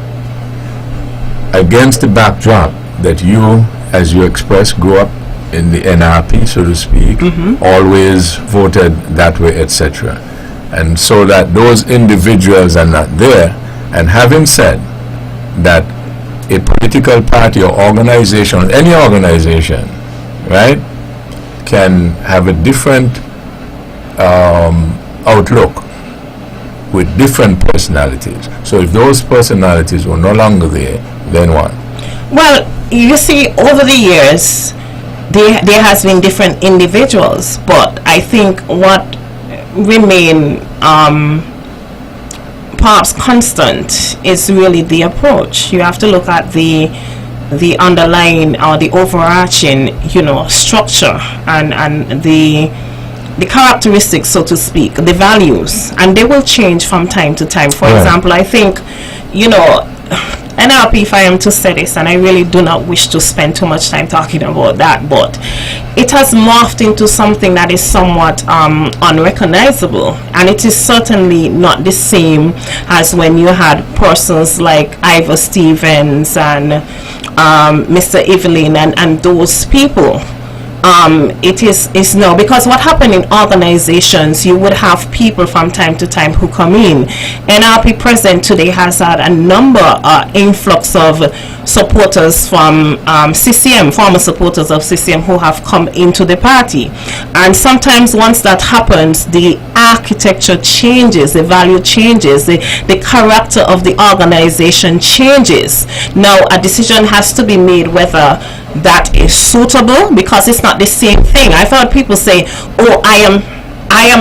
against the backdrop that you, as you expressed, grew up in the NRP, so to speak, always voted that way, etc. And so that those individuals are not there, and having said that a political party or organization, any organization, right, can have a different outlook with different personalities. So if those personalities were no longer there, then what? Well, you see, over the years, there has been different individuals, but I think what remain perhaps constant is really the approach. You have to look at the underlying or the overarching, structure and the characteristics, so to speak, the values, and they will change from time to time. For example, I think, NRP, if I am to say this, and I really do not wish to spend too much time talking about that, but it has morphed into something that is somewhat unrecognizable, and it is certainly not the same as when you had persons like Ivor Stevens and Mr. Evelyn and those people. It is no, because what happened in organizations, you would have people from time to time who come in. NRP present today has had a number influx of supporters from CCM, former supporters of CCM, who have come into the party, and sometimes once that happens, the architecture changes, the value changes, the character of the organization changes. Now a decision has to be made whether that is suitable, because it's not the same thing. I've heard people say, oh, I am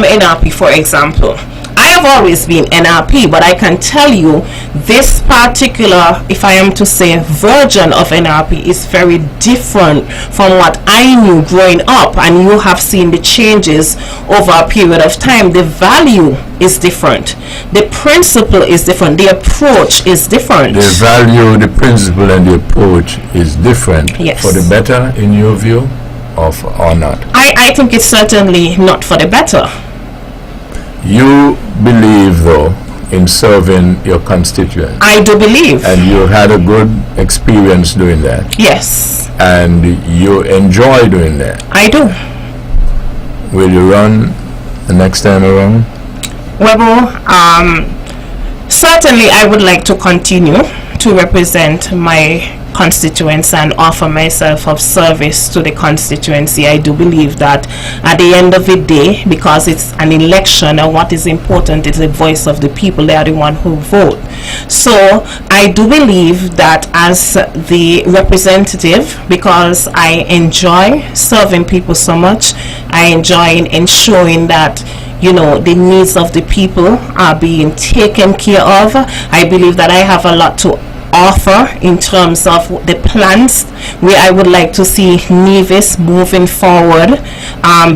NRP, for example. I have always been NRP, but I can tell you this particular, if I am to say, version of NRP is very different from what I knew growing up, and you have seen the changes over a period of time. The value is different, the principle is different, the approach is different. The value, the principle, and the approach is different. Yes. For the better, in your view, or not? I think it's certainly not for the better. You believe, though, in serving your constituents. I do believe. And you had a good experience doing that. Yes. And you enjoy doing that. I do. Will you run the next time around? Webbo, certainly I would like to continue to represent my constituents and offer myself of service to the constituency. I do believe that at the end of the day, because it's an election, and what is important is the voice of the people. They are the one who vote. So I do believe that as the representative, because I enjoy serving people so much, I enjoy ensuring that the needs of the people are being taken care of. I believe that I have a lot to offer in terms of the plans where I would like to see Nevis moving forward,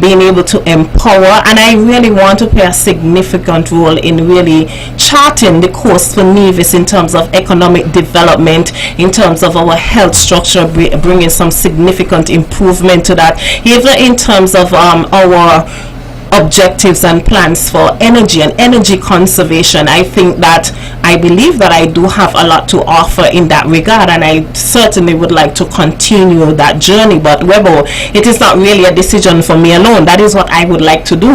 being able to empower, and I really want to play a significant role in really charting the course for Nevis in terms of economic development, in terms of our health structure, bringing some significant improvement to that, even in terms of our objectives and plans for energy and energy conservation. I believe that I do have a lot to offer in that regard, and I certainly would like to continue that journey. But Webbo, it is not really a decision for me alone. That is what I would like to do.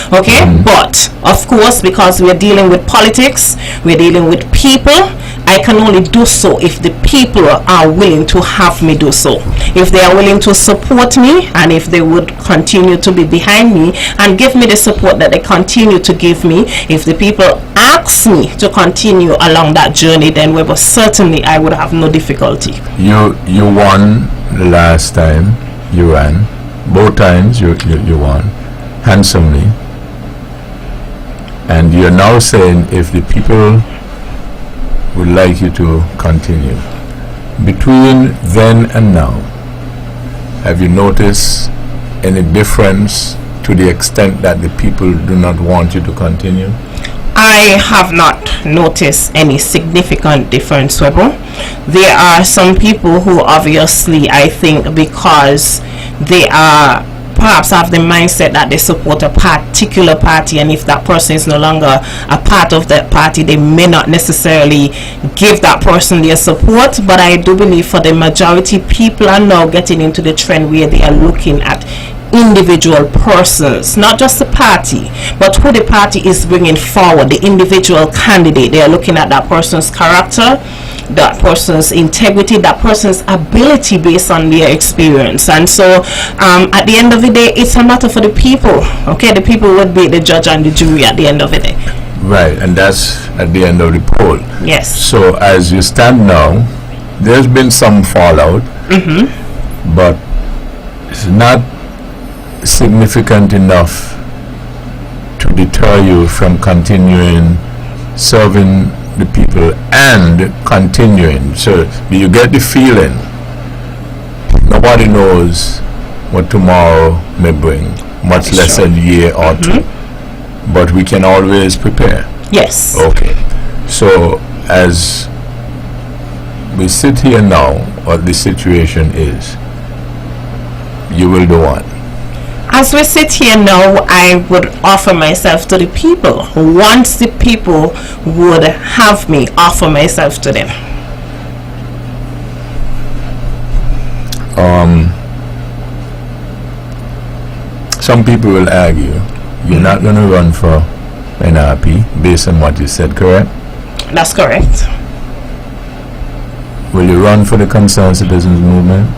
Okay, but of course, because we're dealing with politics, we're dealing with people, I can only do so if the people are willing to have me do so. If they are willing to support me, and if they would continue to be behind me and give me the support that they continue to give me, if the people ask me to continue along that journey, then Webbo, certainly I would have no difficulty. You won the last time you ran. Both times you won handsomely. And you're now saying if the people would like you to continue. Between then and now, have you noticed any difference to the extent that the people do not want you to continue? I have not noticed any significant difference, Webbo. There are some people who obviously, I think, because they are perhaps have the mindset that they support a particular party, and if that person is no longer a part of that party, they may not necessarily give that person their support. But I do believe for the majority, people are now getting into the trend where they are looking at individual persons, not just the party, but who the party is bringing forward, the individual candidate. They are looking at that person's character, that person's integrity, that person's ability based on their experience. And so at the end of the day, it's a matter for the people. Okay, the people would be the judge and the jury at the end of the day. Right, and that's at the end of the poll. Yes. So as you stand now, there's been some fallout, but it's not significant enough to deter you from continuing serving the people and continuing. So you get the feeling nobody knows what tomorrow may bring, much less a year or two, but we can always prepare. Yes. Okay, so as we sit here now, what the situation is, you will do what? As we sit here now, I would offer myself to the people. Once the people would have me, offer myself to them. Some people will argue you're not going to run for NRP based on what you said, correct? That's correct. Will you run for the Concerned Citizens Movement?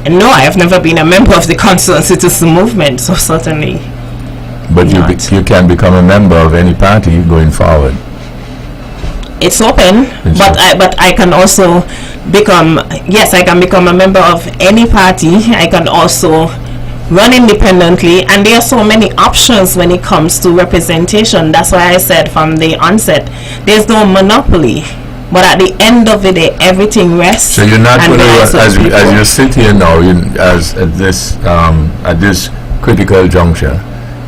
No, I have never been a member of the Concerned Citizens Movement, so certainly. But you can become a member of any party going forward. It's open, but I can also become, yes, I can become a member of any party. I can also run independently, and there are so many options when it comes to representation. That's why I said from the onset, there's no monopoly. But at the end of the day, everything rests. So you're not going to, as you sit here now, at this critical juncture,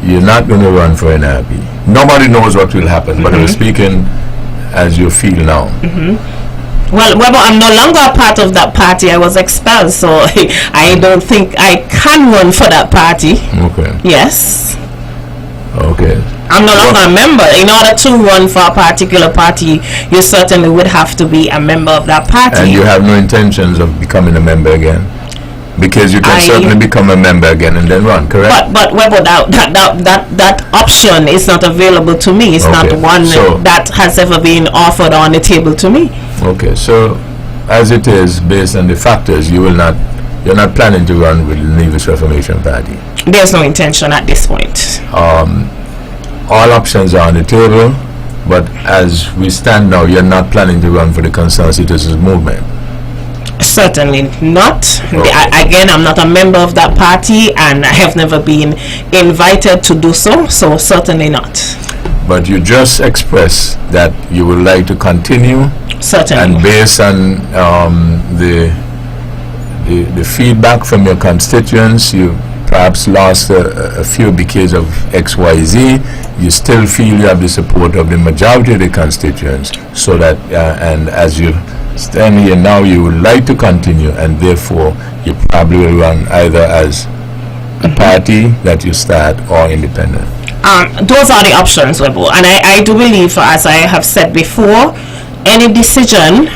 you're not going to run for NRP. Nobody knows what will happen, but I'm speaking as you feel now. Well, Webbo, I'm no longer a part of that party. I was expelled, so I don't think I can run for that party. Okay. Yes. Okay. I'm no longer a member. In order to run for a particular party, you certainly would have to be a member of that party. And you have no intentions of becoming a member again? Because you can certainly become a member again and then run, correct? But Webbo, that option is not available to me. It's not one that has ever been offered on the table to me. Okay, so as it is, based on the factors, you're not planning to run with the Nevis Reformation Party? There's no intention at this point. All options are on the table, but as we stand now, you're not planning to run for the Concerned Citizens Movement? Certainly not. Okay. Again, I'm not a member of that party, and I have never been invited to do so, so certainly not. But you just expressed that you would like to continue. Certainly. And based on the feedback from your constituents, you perhaps lost a few because of XYZ, you still feel you have the support of the majority of the constituents, so that and as you stand here now, you would like to continue, and therefore you probably will run either as a party that you start or independent. Those are the options, Webbo, and I do believe, as I have said before, any decision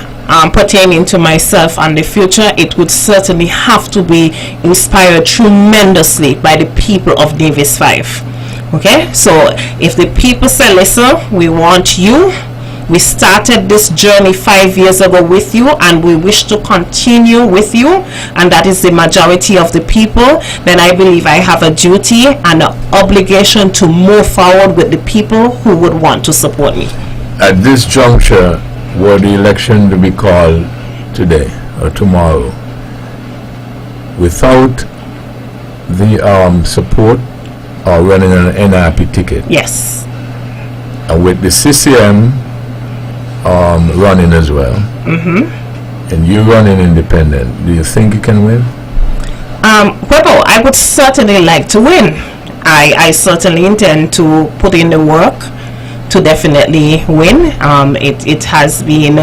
pertaining to myself and the future, it would certainly have to be inspired tremendously by the people of Davis 5. Okay, so if the people say, listen, we want you, We started this journey 5 years ago with you, and we wish to continue with you, and that is the majority of the people. Then I believe I have a duty and an obligation to move forward with the people who would want to support me. At this juncture, were the election to be called today or tomorrow, without the support or running an NRP ticket, Yes. and with the CCM running as well, and you running independent, do you think you can win? Webbo, I would certainly like to win. I certainly intend to put in the work to definitely win. It has been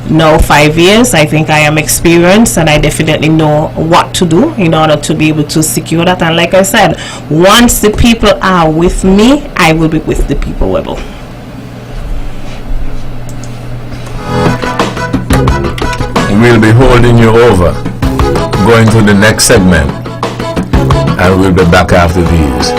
now 5 years. I think I am experienced, and I definitely know what to do in order to be able to secure that. And like I said, once the people are with me, I will be with the people, Webbo. We'll be holding you over, going to the next segment, and we'll be back after these.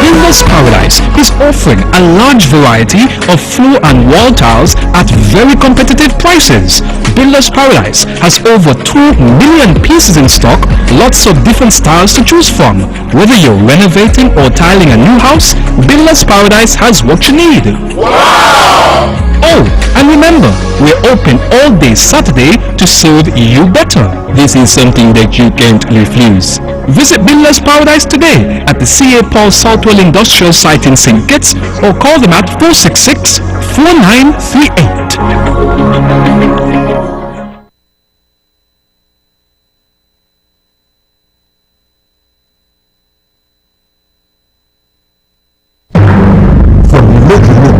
Builders Paradise is offering a large variety of floor and wall tiles at very competitive prices. Builders Paradise has over 2 million pieces in stock, lots of different styles to choose from. Whether you're renovating or tiling a new house, Builders Paradise has what you need. Wow! Oh, and remember, we're open all day Saturday to serve you better. This is something that you can't refuse. Visit Builders Paradise today at the C.A. Paul Southwell Industrial Site in St. Kitts, or call them at 466-4938.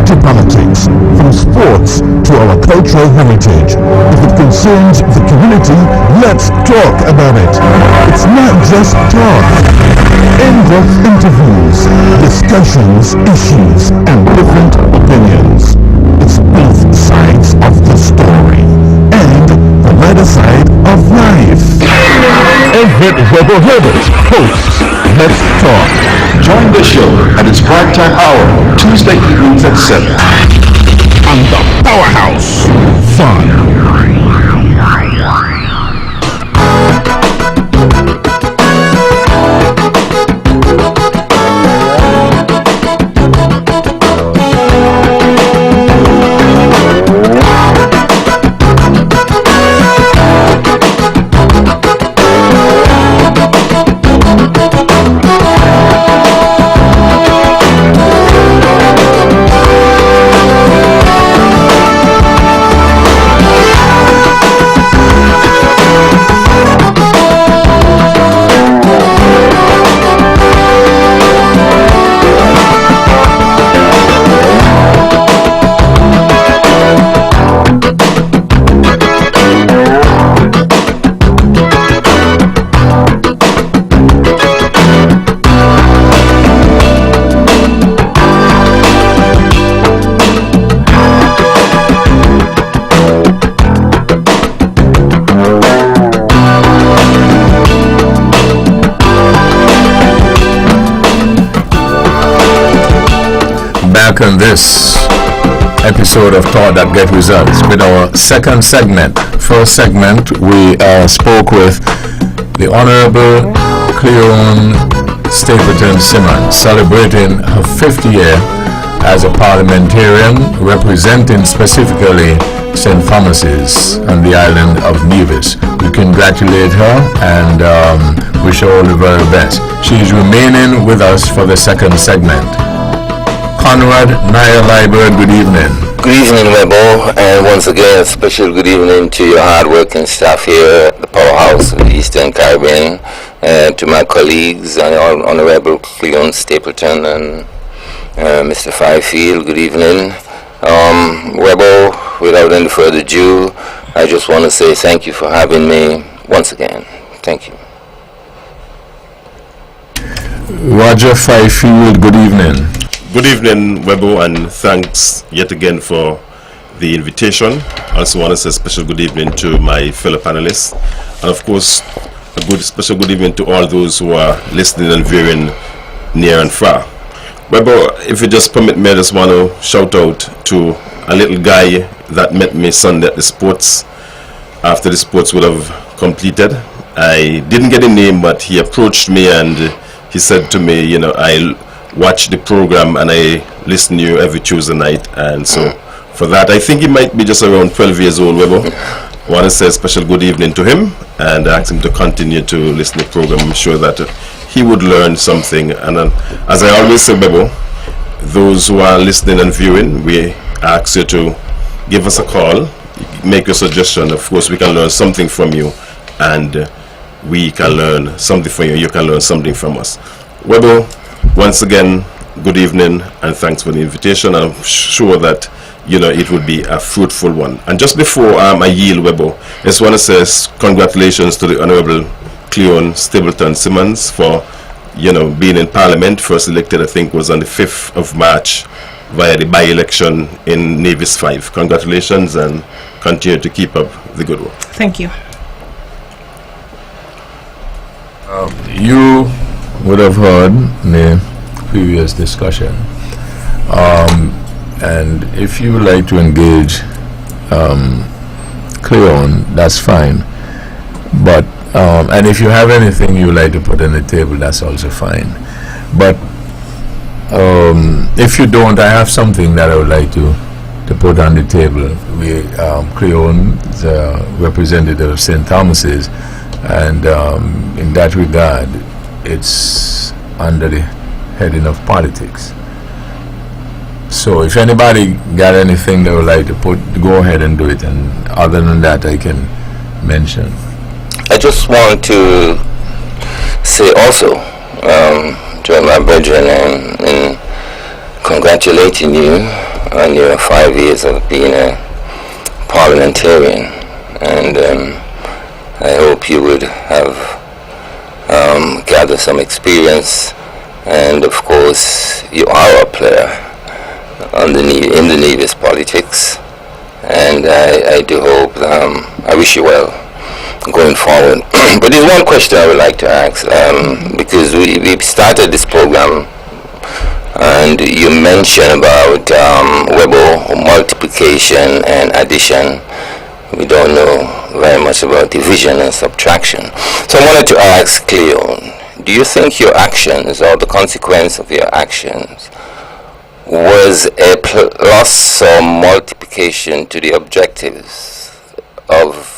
To politics, from sports to our cultural heritage. If it concerns the community, let's talk about it. It's not just talk. In-depth interviews, discussions, issues, and different opinions. It's both sides of the story and the lighter side of life. Webbo Herbert hosts Let's Talk. Join the show at its prime time hour, Tuesday evenings at 7. On the Powerhouse. Fun. On this episode of Thought That Get Results with our second segment. First segment, we spoke with the Honorable Cleon Stapleton Simmons, celebrating her 50th year as a parliamentarian, representing specifically St. Thomas's on the island of Nevis. We congratulate her and wish her all the very best. She is remaining with us for the second segment. Conrad Naya-Liber, good evening. Good evening, Webbo, and once again, a special good evening to your hard-working staff here at the Powerhouse of the Eastern Caribbean, and to my colleagues, Honorable Cleon Stapleton and Mr. Fifield, good evening. Webbo, without any further ado, I just want to say thank you for having me once again. Thank you. Roger Fifield, good evening. Good evening, Webbo, and thanks yet again for the invitation. I also want to say a special good evening to my fellow panelists, and of course, special good evening to all those who are listening and viewing near and far. Webbo, if you just permit me, I just want to shout out to a little guy that met me Sunday at the sports, after the sports would have completed. I didn't get a name, but he approached me and he said to me, you know, I watch the program and I listen to you every Tuesday night. And so for that, I think he might be just around 12 years old, Webbo. I want to say a special good evening to him and ask him to continue to listen to the program. I'm sure that he would learn something. And as I always say, Webbo, those who are listening and viewing, we ask you to give us a call, make a suggestion. Of course, we can learn something from you, and we can learn something from you. You can learn something from us. Webbo, once again, good evening, and thanks for the invitation. I'm sure that, you know, it would be a fruitful one. And just before I yield, Webbo, I just want to say congratulations to the Honorable Cleon Stapleton Simmons for, you know, being in Parliament. First elected, I think, was on the 5th of March via the by-election in Navis 5. Congratulations, and continue to keep up the good work. Thank you. You would have heard the previous discussion, and if you would like to engage Cleon, that's fine, but and if you have anything you would like to put on the table, that's also fine. But if you don't, I have something that I would like to put on the table. Cleon is a representative of St. Thomas's, and in that regard, it's under the heading of politics. So if anybody got anything they would like to put, go ahead and do it, and other than that, I can mention. I just want to say also, join my brethren in congratulating you on your 5 years of being a parliamentarian, and I hope you would have gathered some experience, and of course you are a player in the Nevis politics, and I do hope, I wish you well going forward. But there's one question I would like to ask, because we started this program and you mentioned about Webbo multiplication and addition. We don't know very much about division and subtraction. So I wanted to ask Cleon, do you think your actions, or the consequence of your actions, was a plus or multiplication to the objectives of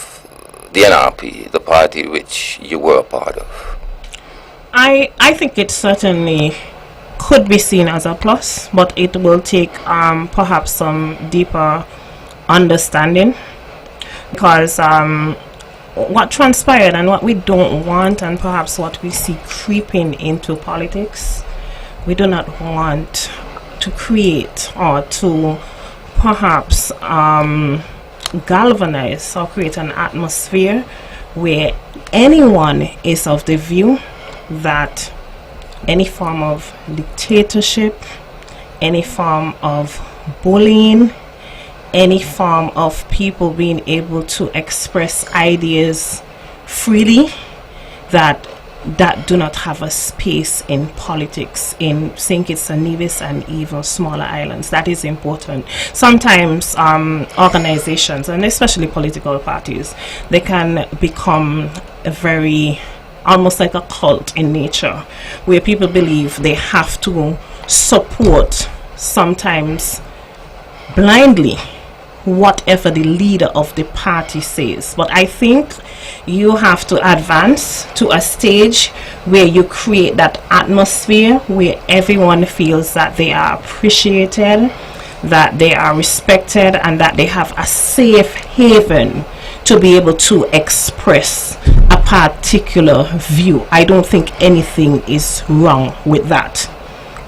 the NRP, the party which you were a part of? I think it certainly could be seen as a plus, but it will take perhaps some deeper understanding, because what transpired and what we don't want, and perhaps what we see creeping into politics, we do not want to create or to perhaps galvanize or create an atmosphere where anyone is of the view that any form of dictatorship, any form of bullying, any form of people being able to express ideas freely, that do not have a space in politics in St. Kitts and Nevis and even smaller islands. That is important. Sometimes organizations, and especially political parties, they can become a very, almost like a cult in nature, where people believe they have to support, sometimes blindly, whatever the leader of the party says. But I think you have to advance to a stage where you create that atmosphere where everyone feels that they are appreciated, that they are respected, and that they have a safe haven to be able to express a particular view. I don't think anything is wrong with that.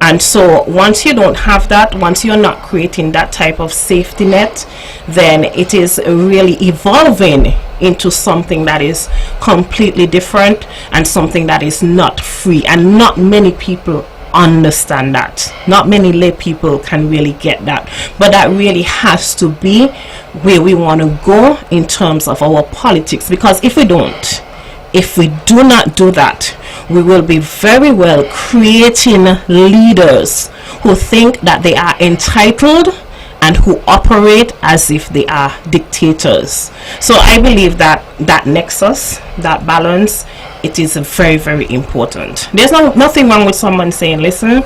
And so once you don't have that, once you're not creating that type of safety net, then it is really evolving into something that is completely different and something that is not free. And not many people understand that. Not many lay people can really get that. But that really has to be where we want to go in terms of our politics. Because if we do not do that, we will be very well creating leaders who think that they are entitled and who operate as if they are dictators. So I believe that that nexus, that balance, it is very, very important. There's nothing wrong with someone saying, listen,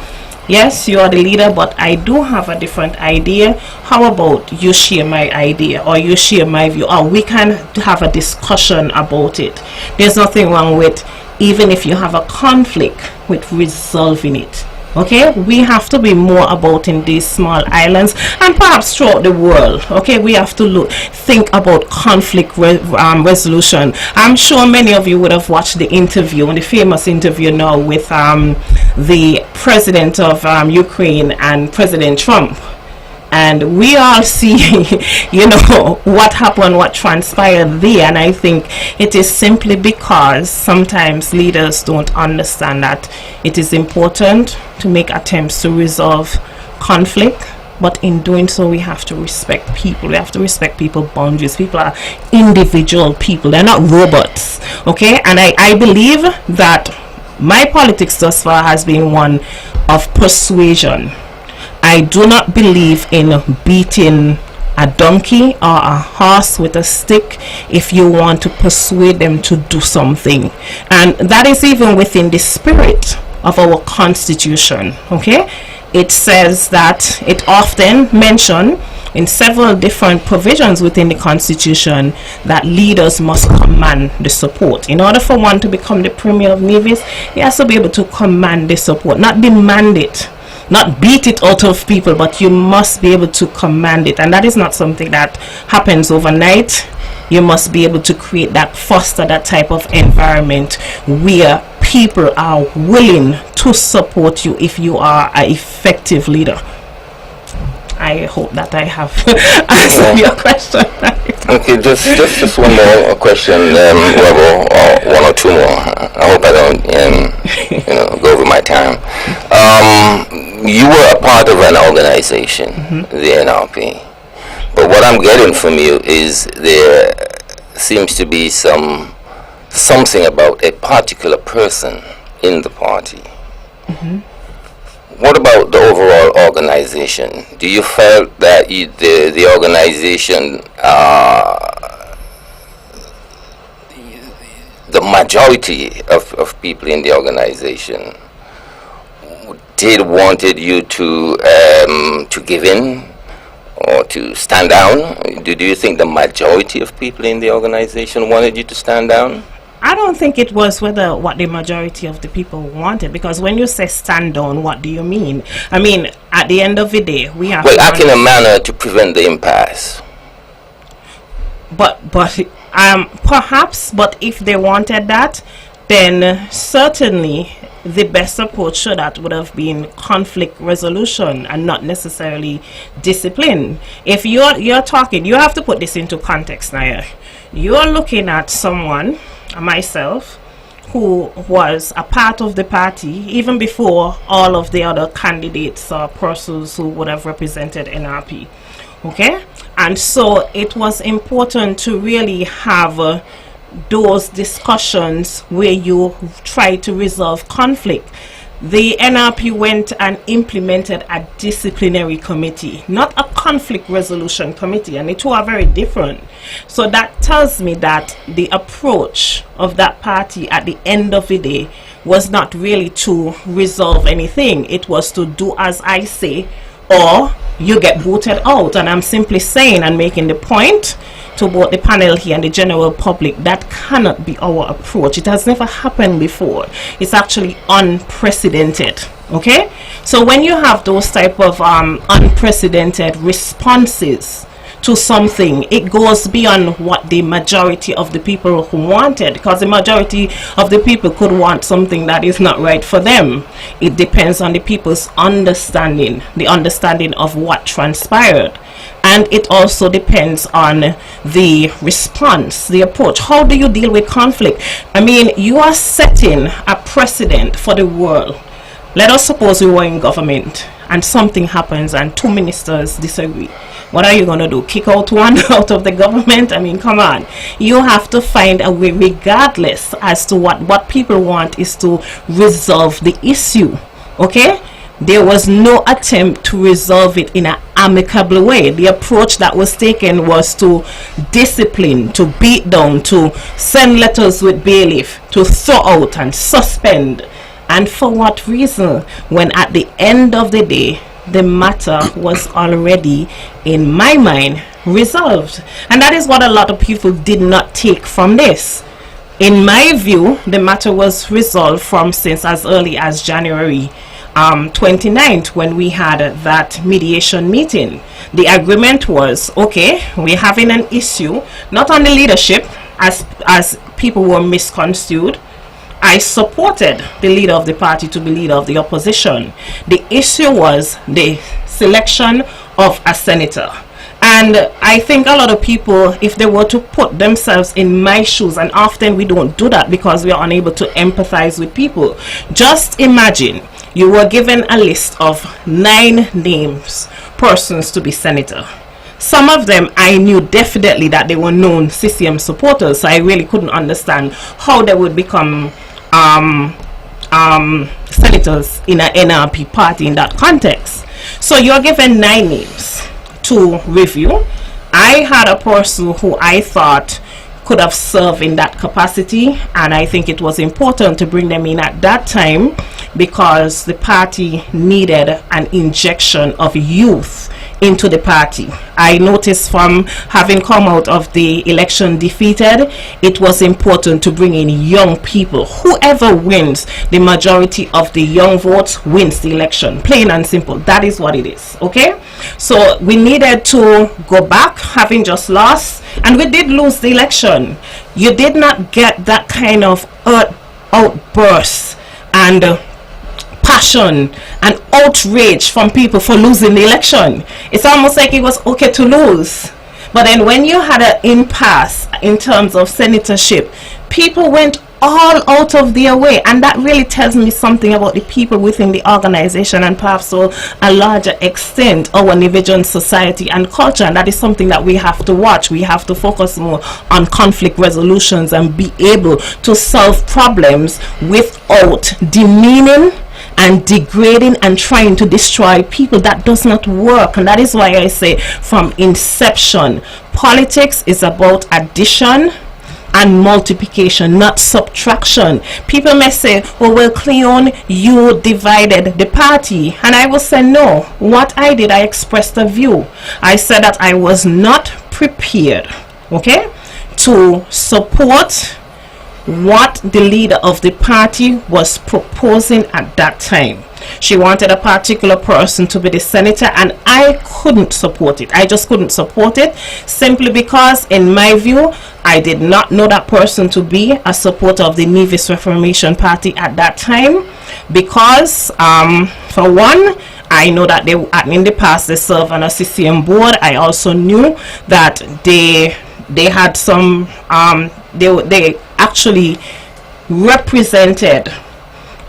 yes, you are the leader, but I do have a different idea. How about you share my idea, or you share my view, or we can have a discussion about it. There's nothing wrong with, even if you have a conflict, with resolving it. Okay, we have to be more about in these small islands and perhaps throughout the world. Okay, we have to think about conflict resolution. I'm sure many of you would have watched the interview, the famous interview now with the president of Ukraine and President Trump. And we all see, you know, what happened, what transpired there. And I think it is simply because sometimes leaders don't understand that it is important to make attempts to resolve conflict. But in doing so, we have to respect people. We have to respect people's boundaries. People are individual people. They're not robots. Okay? And I believe that my politics thus far has been one of persuasion. I do not believe in beating a donkey or a horse with a stick if you want to persuade them to do something. And that is even within the spirit of our constitution. Okay, it says that, it often mentioned in several different provisions within the constitution, that leaders must command the support. In order for one to become the premier of navies, he has to be able to command the support, not demand it, not beat it out of people, but you must be able to command it. And that is not something that happens overnight. You must be able to create that, foster that type of environment where people are willing to support you if you are an effective leader. I hope that I have answered your question. Okay, just one more question, Webbo, or one or two more. I hope I don't, go over my time. You were a part of an organization, the NRP, but what I'm getting from you is there seems to be something about a particular person in the party. What about the overall organization? Do you felt that the organization, the majority of people in the organization wanted you to give in or to stand down? Do you think the majority of people in the organization wanted you to stand down? I don't think it was what the majority of the people wanted, because when you say stand down, what do you mean? I mean, at the end of the day, we have to act in a manner to prevent the impasse. But perhaps, but if they wanted that, then certainly the best approach to that would have been conflict resolution and not necessarily discipline. If you're talking, you have to put this into context now. You're looking at someone, myself, who was a part of the party even before all of the other candidates or persons who would have represented NRP. Okay, and so it was important to really have those discussions where you try to resolve conflict. The NRP went and implemented a disciplinary committee, not a conflict resolution committee, and the two are very different. So that tells me that the approach of that party at the end of the day was not really to resolve anything. It was to do as I say, or you get voted out. And I'm simply saying and making the point to both the panel here and the general public, that cannot be our approach. It has never happened before. It's actually unprecedented. Okay, so when you have those type of unprecedented responses to something, it goes beyond what the majority of the people who wanted, because the majority of the people could want something that is not right for them. It depends on the people's understanding, the understanding of what transpired. And it also depends on the response, the approach. How do you deal with conflict? I mean, you are setting a precedent for the world. Let us suppose we were in government and something happens and two ministers disagree. What are you going to do? Kick out one out of the government? I mean, come on. You have to find a way, regardless as to what people want is to resolve the issue. Okay? There was no attempt to resolve it in an amicable way. The approach that was taken was to discipline, to beat down, to send letters with bailiff, to throw out and suspend. And for what reason? When at the end of the day, the matter was already, in my mind, resolved. And that is what a lot of people did not take from this. In my view, the matter was resolved from since as early as January 29th, when we had that mediation meeting. The agreement was, okay, we're having an issue, not on the leadership, as people were misconstrued. I supported the leader of the party to be leader of the opposition. The issue was the selection of a senator. And I think a lot of people, if they were to put themselves in my shoes, and often we don't do that because we are unable to empathize with people. Just imagine you were given a list of 9 names, persons to be senator. Some of them I knew definitely that they were known CCM supporters, so I really couldn't understand how they would become senators in an NRP party in that context. So you're given 9 names to review. I had a person who I thought could have served in that capacity, and I think it was important to bring them in at that time because the party needed an injection of youth into the party. I noticed from having come out of the election defeated, it was important to bring in young people. Whoever wins the majority of the young votes wins the election, plain and simple. That is what it is. Okay, so we needed to go back, having just lost, and we did lose the election. You did not get that kind of outburst and passion and outrage from people for losing the election. It's almost like it was okay to lose. But then when you had an impasse in terms of senatorship, people went all out of their way, and that really tells me something about the people within the organization, and perhaps to a larger extent our Nigerian society and culture. And that is something that we have to watch. We have to focus more on conflict resolutions and be able to solve problems without demeaning and degrading and trying to destroy people. That does not work. And that is why I say from inception, politics is about addition and multiplication, not subtraction. People may say, oh well, Cleon, you divided the party. And I will say no. What I did, I expressed a view. I said that I was not prepared, okay, to support what the leader of the party was proposing at that time. She wanted a particular person to be the senator, and I couldn't support it. I just couldn't support it, simply because in my view I did not know that person to be a supporter of the Nevis Reformation Party at that time, because for one, I know that they in the past they served on a CCM board. I also knew that they had some they actually represented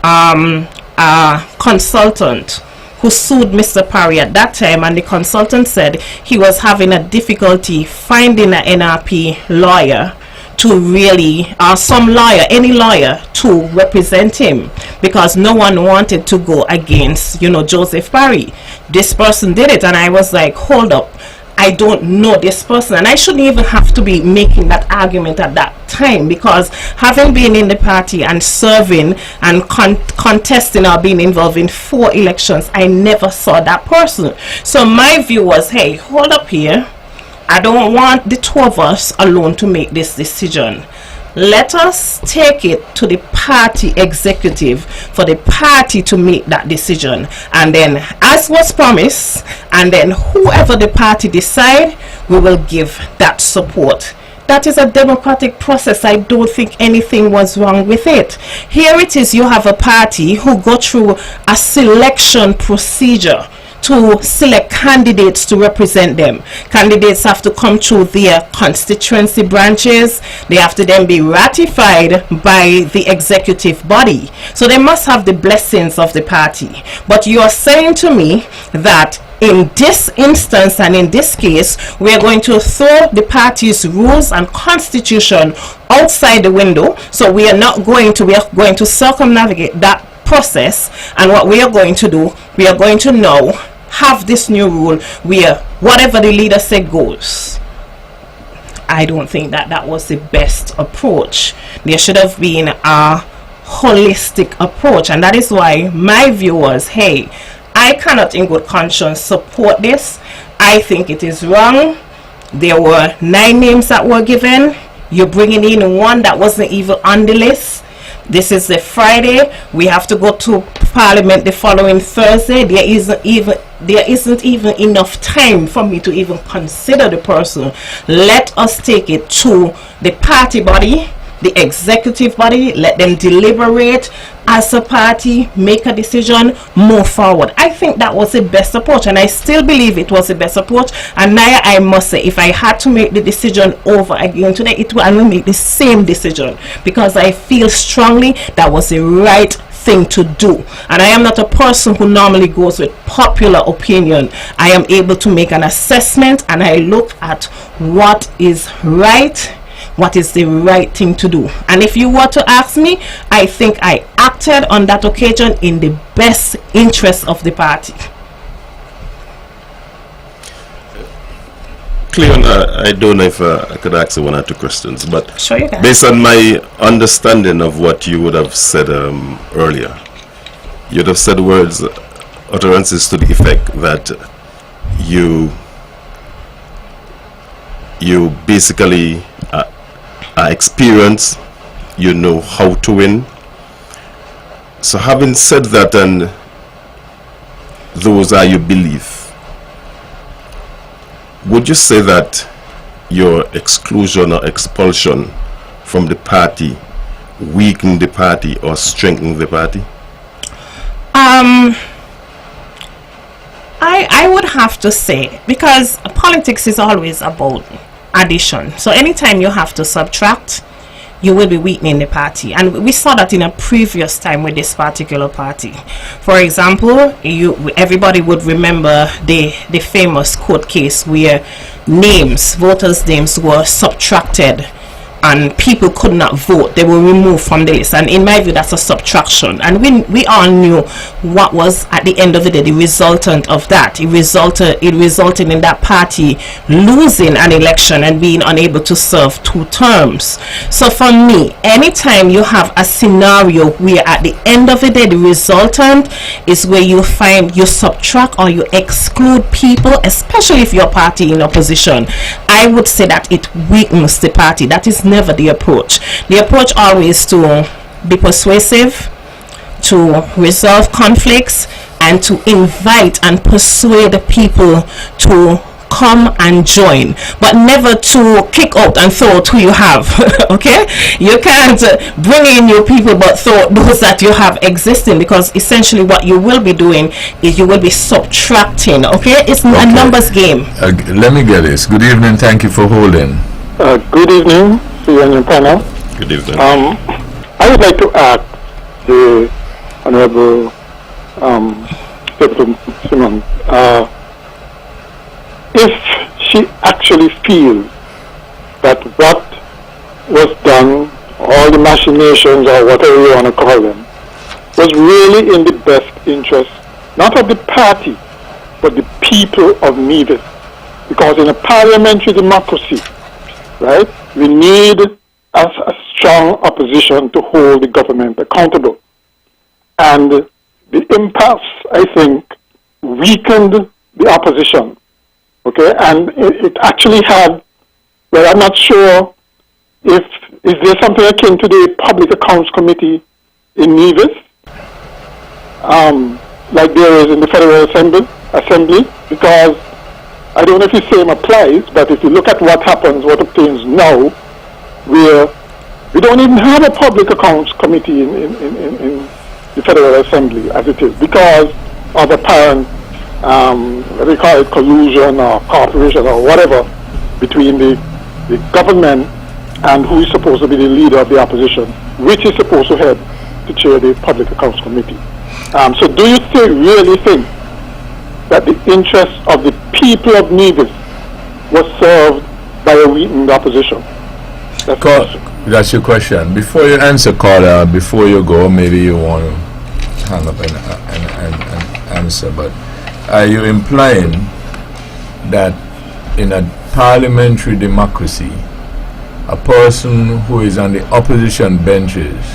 a consultant who sued Mr. Parry at that time, and the consultant said he was having a difficulty finding an NRP lawyer to really, any lawyer to represent him, because no one wanted to go against, Joseph Parry. This person did it, and I was like, hold up, I don't know this person, and I shouldn't even have to be making that argument at that time, because having been in the party and serving and contesting or being involved in 4 elections, I never saw that person. So my view was, hey, hold up here, I don't want the 2 of us alone to make this decision. Let us take it to the party executive for the party to make that decision, and then as was promised, and then whoever the party decide, we will give that support. That is a democratic process. I don't think anything was wrong with it. Here it is, you have a party who go through a selection procedure to select candidates to represent them. Candidates have to come through their constituency branches. They have to then be ratified by the executive body. So they must have the blessings of the party. But you are saying to me that in this instance and in this case, we are going to throw the party's rules and constitution outside the window. So we are going to circumnavigate that process. And what we are going to do, we are going to now have this new rule where whatever the leader said goes. I don't think that was the best approach. There should have been a holistic approach, and that is why my view was, hey, I cannot in good conscience support this. I think it is wrong. There were 9 names that were given. You're bringing in one that wasn't even on the list. This is the Friday. We have to go to Parliament the following Thursday. There isn't even enough time for me to even consider the person. Let us take it to the party body, the executive body. Let them deliberate as a party, make a decision, move forward. I think that was the best approach, and I still believe it was the best approach. And now I must say, if I had to make the decision over again today, I will make the same decision, because I feel strongly that was the right thing to do. And I am not a person who normally goes with popular opinion. I am able to make an assessment, and I look at what is right, what is the right thing to do. And if you were to ask me, I think I acted on that occasion in the best interest of the party. Cleon, I don't know if I could ask you 1 or 2 questions, but sure you can. Based on my understanding of what you would have said earlier, you'd have said utterances to the effect that you basically are experienced, you know how to win. So having said that, and those are your beliefs, would you say that your exclusion or expulsion from the party weakened the party or strengthened the party? I would have to say, because politics is always about addition. So anytime you have to subtract, you will be weakening the party, and we saw that in a previous time with this particular party. For example, everybody would remember the famous court case where voters' names were subtracted and people could not vote. They were removed from the list, and in my view, that's a subtraction. And we all knew what was at the end of the day the resultant of that. It resulted in that party losing an election and being unable to serve 2 terms. So for me, anytime you have a scenario where at the end of the day the resultant is where you find you subtract or you exclude people, especially if your party in opposition, I would say that it weakens the party. That is never the approach. The approach always to be persuasive, to resolve conflicts, and to invite and persuade people to come and join, but never to kick out and throw out who you have. Okay, you can't bring in new people but throw those that you have existing, because essentially what you will be doing is you will be subtracting. Okay, it's a numbers game. Let me get this. Good evening, thank you for holding. Good evening to you and your panel. Good evening. I would like to ask the Honorable Stapleton Simon if she actually feels that what was done, all the machinations or whatever you want to call them, was really in the best interest, not of the party, but the people of Nevis. Because in a parliamentary democracy, right, we need a strong opposition to hold the government accountable. And the impasse, I think, weakened the opposition. Okay, and it actually had, well, I'm not sure is there something akin to the Public Accounts Committee in Nevis, like there is in the Federal Assembly, because I don't know if the same applies, but if you look at what obtains now, where we don't even have a Public Accounts Committee in the Federal Assembly as it is, because of apparent what they call it, collusion or cooperation or whatever between the government and who is supposed to be the leader of the opposition, which is supposed to head to chair the Public Accounts Committee. So do you really think that the interests of the people of Nevis was served by a weakened opposition? That's your question. Before you answer, caller, before you go, maybe you want to hang up and answer, but are you implying that in a parliamentary democracy, a person who is on the opposition benches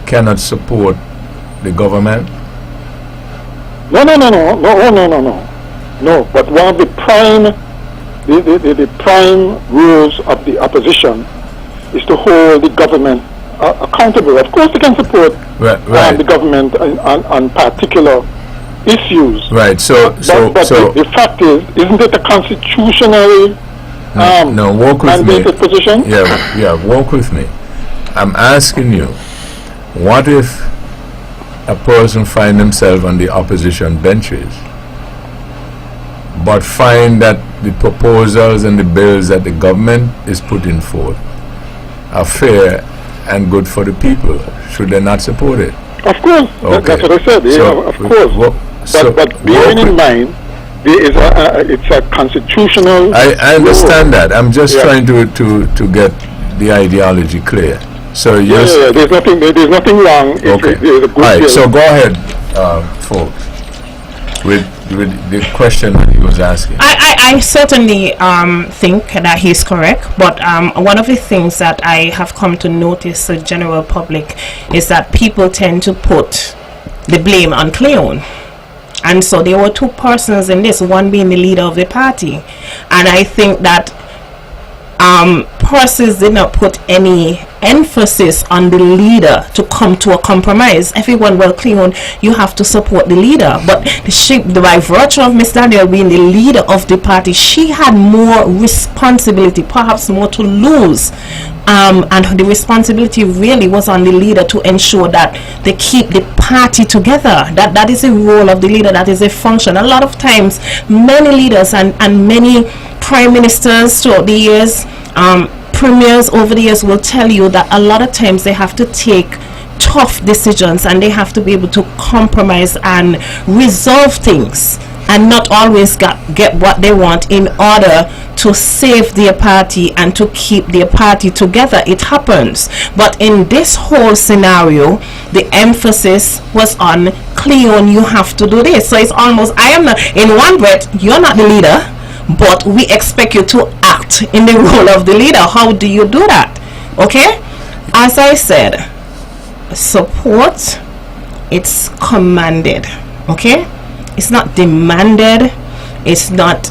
cannot support the government? No. But one of the prime rules of the opposition is to hold the government accountable. Of course, they can support the government on particular issues. Right. But the fact is, isn't it a constitutionally no, walk with me. mandated position? Yeah, walk with me. I'm asking you, what if a person find himself on the opposition benches, but find that the proposals and the bills that the government is putting forth are fair and good for the people? Should they not support it? Of course, that's what I said. Of course. But bearing in mind, it's a constitutional. I understand that. I'm just trying to get the ideology clear. So yes. Yeah. There's nothing wrong. Okay. It's a good All right. bill. So go ahead, folks, with the question that he was asking. I certainly think that he's correct, but one of the things that I have come to notice the general public is that people tend to put the blame on Cleon. And so there were two persons in this, one being the leader of the party. And I think that persons did not put any emphasis on the leader to come to a compromise. Everyone, well, Cleon, you have to support the leader. But by virtue of Miss Daniel being the leader of the party, she had more responsibility, perhaps more to lose. And the responsibility really was on the leader to ensure that they keep the party together. That is a role of the leader. That is a function. A lot of times, many leaders and many prime ministers throughout the years, premiers over the years will tell you that a lot of times they have to take tough decisions and they have to be able to compromise and resolve things and not always get what they want in order to save their party and to keep their party together. It happens. But in this whole scenario, the emphasis was on Cleon, you have to do this. So it's almost, I am not, in one breath, you're not the leader, but we expect you to act in the role of the leader. How do you do that? Okay? As I said, support, it's commanded. Okay? It's not demanded. It's not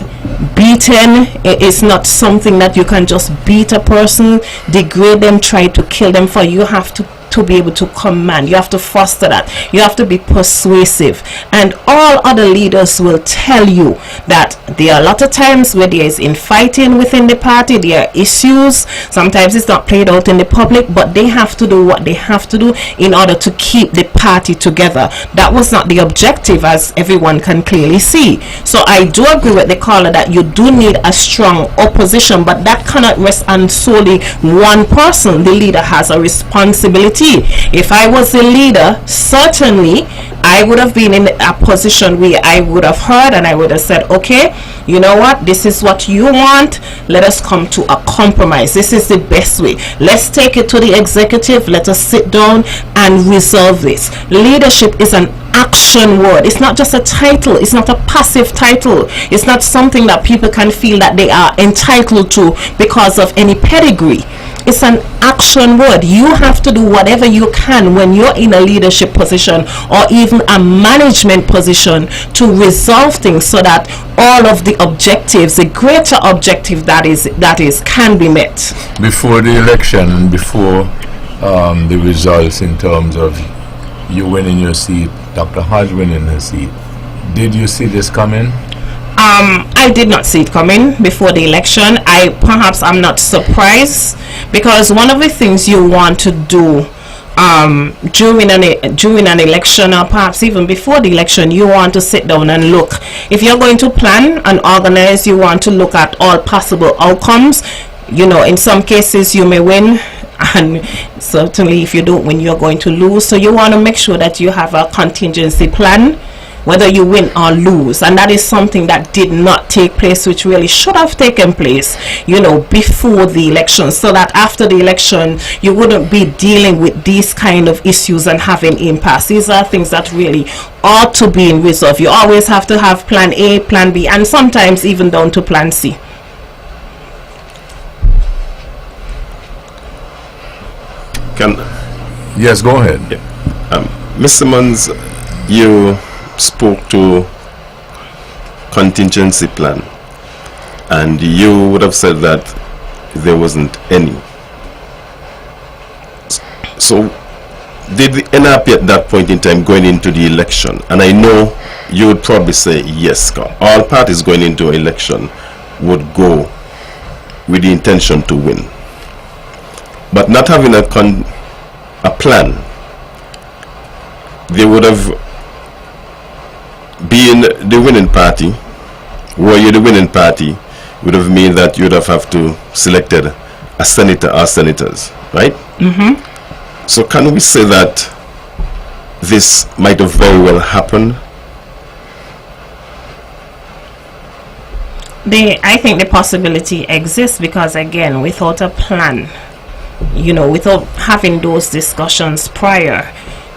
beaten. It's not something that you can just beat a person, degrade them, try to kill them for. You have to be able to command. You have to foster that. You have to be persuasive. And all other leaders will tell you that there are a lot of times where there is infighting within the party. There are issues. Sometimes it's not played out in the public, but they have to do what they have to do in order to keep the party together. That was not the objective, as everyone can clearly see. So I do agree with the caller that you do need a strong opposition, but that cannot rest on solely one person. The leader has a responsibility. If I was the leader, certainly I would have been in a position where I would have heard and I would have said, okay, you know what, this is what you want, let us come to a compromise. This is the best way. Let's take it to the executive. Let us sit down and resolve this. Leadership is an action word. It's not just a title. It's not a passive title. It's not something that people can feel that they are entitled to because of any pedigree. It's an action word. You have to do whatever you can when you're in a leadership position or even a management position to resolve things so that all of the objectives, the greater objective that is can be met. Before the election and before the results in terms of you winning your seat, Dr. Hodge winning her seat, did you see this coming? I did not see it coming before the election. I'm not surprised, because one of the things you want to do during an election, or perhaps even before the election, you want to sit down and look. If you're going to plan and organize, you want to look at all possible outcomes. You know, in some cases you may win, and certainly if you don't win, you're going to lose. So you want to make sure that you have a contingency plan whether you win or lose, and that is something that did not take place, which really should have taken place, you know, before the election, so that after the election you wouldn't be dealing with these kind of issues and having impasse. These are things that really ought to be in resolve. You always have to have plan A, plan B, and sometimes even down to plan C. Yes, go ahead. Mr. Simmons, you spoke to contingency plan, and you would have said that there wasn't any. So did the NRP at that point in time going into the election, and I know you would probably say yes, all parties going into election would go with the intention to win, but not having a plan, they would have been the winning party. Were you the winning party, would have mean that you would have to selected a senator or senators, right? Mm-hmm. So can we say that this might have very well happened? I think the possibility exists, because again, without a plan, you know, without having those discussions prior,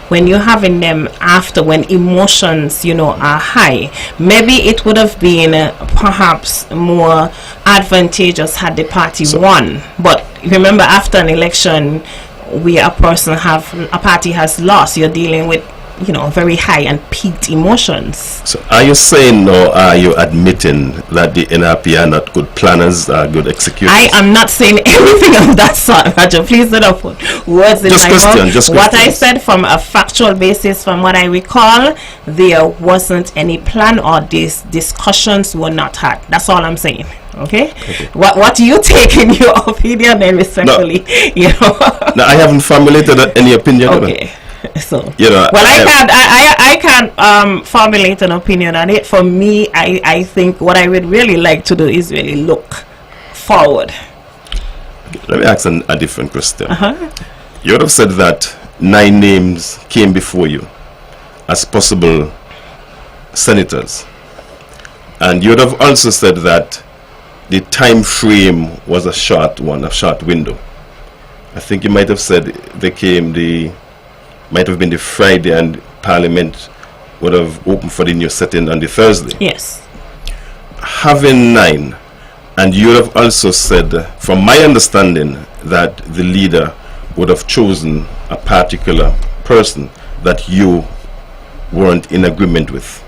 when you're having them after, when emotions, you know, are high, maybe it would have been perhaps more advantageous had the party won. But remember, after an election where a party has lost, you're dealing with, you know, very high and peaked emotions. So are you saying, or are you admitting that the NRP are not good planners, good executors? I am not saying anything of that sort, Roger. Please do not put words in my mouth. What I said, from a factual basis, from what I recall, there wasn't any plan, or these discussions were not had. That's all I'm saying. Okay? What do you take in your opinion, then, respectfully? No. You know? No, I haven't formulated any opinion. Okay. So, you know, well, I can't formulate an opinion on it. For me, I think what I would really like to do is really look forward. Let me ask a different question. You would have said that 9 names came before you as possible senators, and you would have also said that the time frame was a short one, a short window. I think you might have said might have been the Friday, and Parliament would have opened for the new sitting on the Thursday. Yes. Having 9, and you would have also said, from my understanding, that the leader would have chosen a particular person that you weren't in agreement with.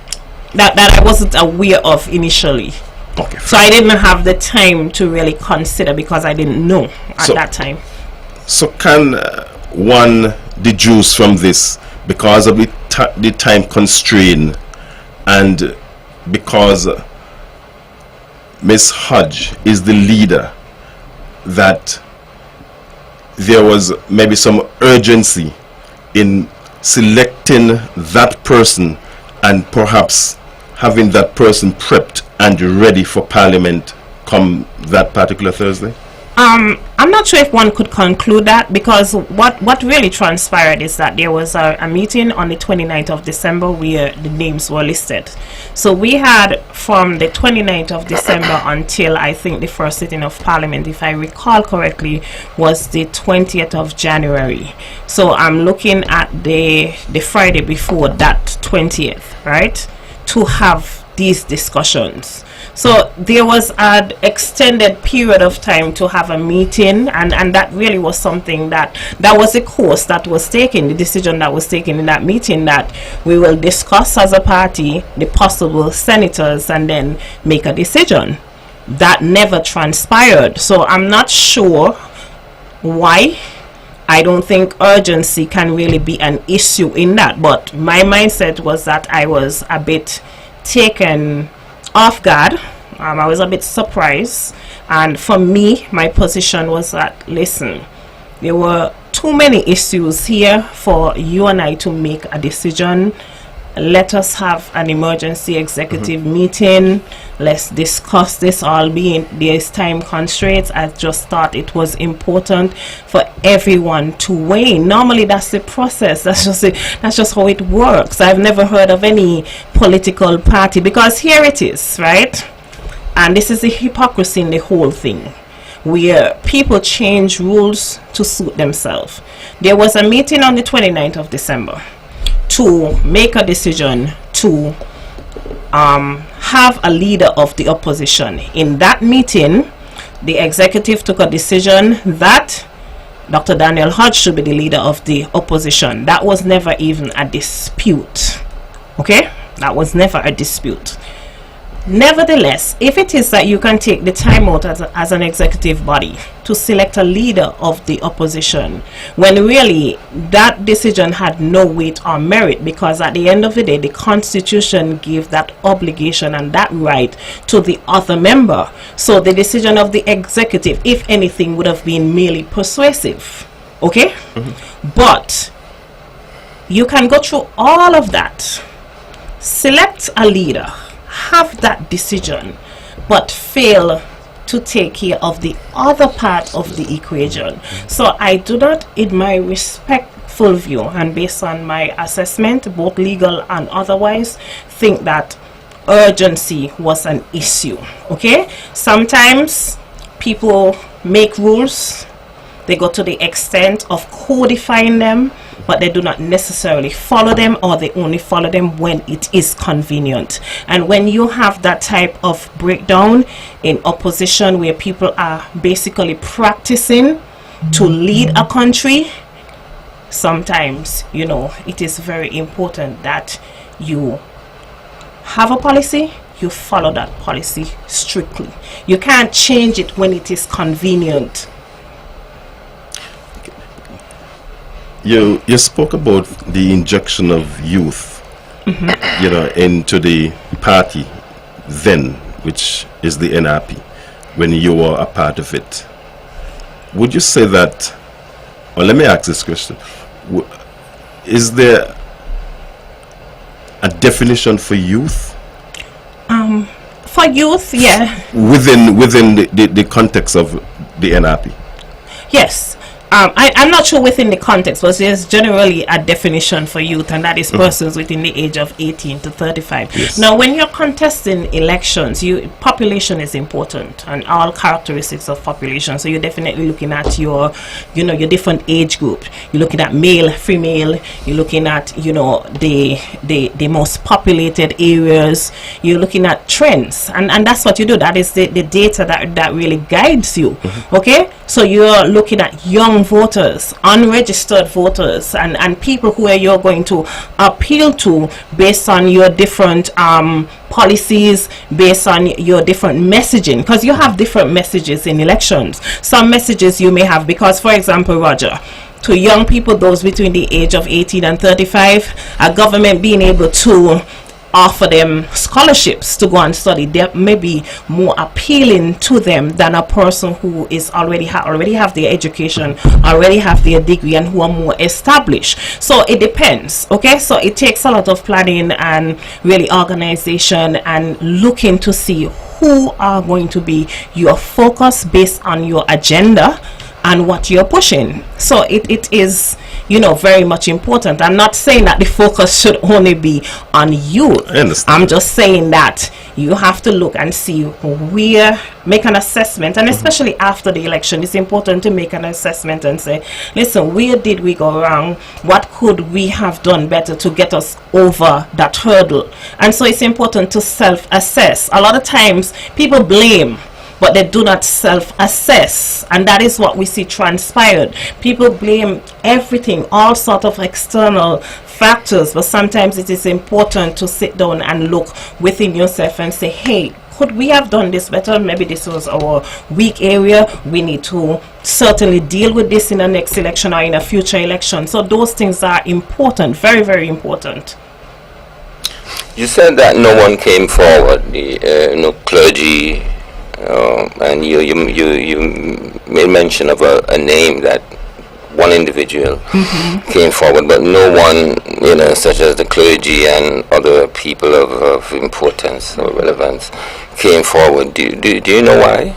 That I wasn't aware of initially. Okay. So I didn't have the time to really consider, because I didn't know at that time. So can one deduce from this, because of the time constraint, and because Ms. Hodge is the leader, that there was maybe some urgency in selecting that person, and perhaps having that person prepped and ready for Parliament come that particular Thursday? I'm not sure if one could conclude that, because what really transpired is that there was a meeting on the 29th of December where the names were listed. So we had from the 29th of December until, I think, the first sitting of Parliament, if I recall correctly, was the 20th of January. So I'm looking at the Friday before that 20th, right, to have these discussions. So there was an extended period of time to have a meeting, and that really was something that was the course that was taken, the decision that was taken in that meeting, that we will discuss as a party the possible senators and then make a decision. That never transpired. So I'm not sure why. I don't think urgency can really be an issue in that, but my mindset was that I was a bit taken off guard. I was a bit surprised, and for me, my position was that, listen, there were too many issues here for you and I to make a decision. Let us have an emergency executive meeting. let's discuss this, albeit there's time constraints. I just thought it was important for everyone to weigh. Normally that's the process, that's just how it works. I've never heard of any political party, because here it is, right? And this is the hypocrisy in the whole thing, where people change rules to suit themselves. There was a meeting on the 29th of December to make a decision to have a leader of the opposition. In that meeting, the executive took a decision that Dr. Daniel Hodge should be the leader of the opposition. That was never even a dispute. Okay? That was never a dispute. Nevertheless, if it is that you can take the time out as an executive body to select a leader of the opposition, when really that decision had no weight or merit, because at the end of the day, the Constitution gave that obligation and that right to the other member. So the decision of the executive, if anything, would have been merely persuasive. Okay? Mm-hmm. But you can go through all of that, select a leader, have that decision, but fail to take care of the other part of the equation. So I do not, in my respectful view and based on my assessment, both legal and otherwise, think that urgency was an issue. Okay, sometimes people make rules, they go to the extent of codifying them, but they do not necessarily follow them, or they only follow them when it is convenient. And when you have that type of breakdown in opposition, where people are basically practicing to lead a country, sometimes, you know, it is very important that you have a policy, you follow that policy strictly. You can't change it when it is convenient. You spoke about the injection of youth, mm-hmm. you know, into the party then, which is the NRP, when you were a part of it. Would you say that, or let me ask this question, is there a definition for youth? For youth, yeah. Within the context of the NRP? Yes. I'm not sure within the context, but there's generally a definition for youth, and that is persons within the age of 18 to 35. Yes. Now, when you're contesting elections, population is important, and all characteristics of population. So you're definitely looking at your different age group. You're looking at male, female. You're looking at, the most populated areas. You're looking at trends, and that's what you do. That is the data that really guides you. Mm-hmm. Okay, so you're looking at young voters, unregistered voters, and people who you're going to appeal to based on your different policies, based on your different messaging, because you have different messages in elections. Some messages you may have, because, for example, Roger, to young people, those between the age of 18 and 35, a government being able to offer them scholarships to go and study, they may be more appealing to them than a person who is already have their education, already have their degree, and who are more established. So it depends. Okay, so it takes a lot of planning and really organization and looking to see who are going to be your focus based on your agenda and what you're pushing. So it is, very much important. I'm not saying that the focus should only be on you. I'm just saying that you have to look and see make an assessment, and especially after the election, it's important to make an assessment and say, listen, where did we go wrong? What could we have done better to get us over that hurdle? And so it's important to self-assess. A lot of times people blame, but they do not self-assess, and that is what we see transpired. People blame everything, all sort of external factors, but sometimes it is important to sit down and look within yourself and say, hey, could we have done this better? Maybe this was our weak area. We need to certainly deal with this in the next election or in a future election. So those things are important, very, very important. You said that no one came forward, no clergy. And you made mention of a name that one individual came forward, but no one, such as the clergy and other people of importance or relevance came forward. Do you know why?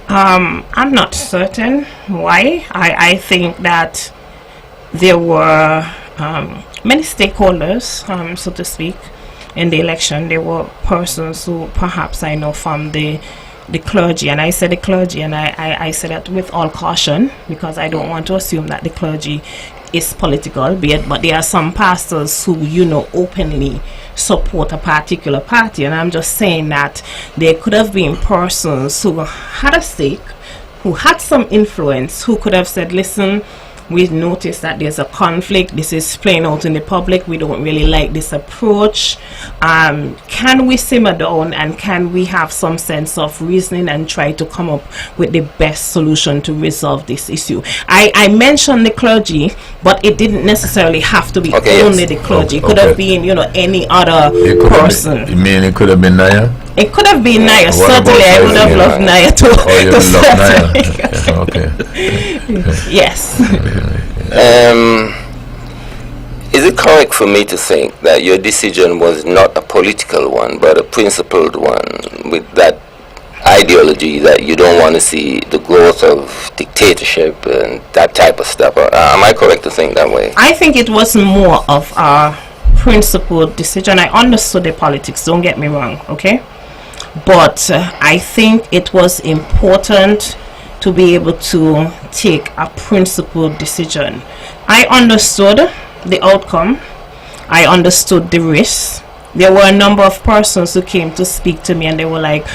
I'm not certain why. I think that there were many stakeholders, so to speak, in the election. There were persons who perhaps I know from the clergy, and I said the clergy, and I said that with all caution, because I don't want to assume that the clergy is political, but there are some pastors who, openly support a particular party, and I'm just saying that there could have been persons who had a stake, who had some influence, who could have said, listen, we noticed that there's a conflict, this is playing out in the public, we don't really like this approach, can we simmer down and can we have some sense of reasoning and try to come up with the best solution to resolve this issue. I mentioned the clergy, but it didn't necessarily have to be only the clergy. It could have been any other person. You mean it could have been Naya? It could have been Naya. Certainly I would have loved Naya too. Oh, you love Naya? Okay. Yes. Is it correct for me to think that your decision was not a political one, but a principled one, with that ideology that you don't want to see the growth of dictatorship and that type of stuff? Am I correct to think that way? I think it was more of a principled decision. I understood the politics, don't get me wrong, okay? But I think it was important to be able to take a principled decision. I understood the outcome. I understood the risks. There were a number of persons who came to speak to me and they were like,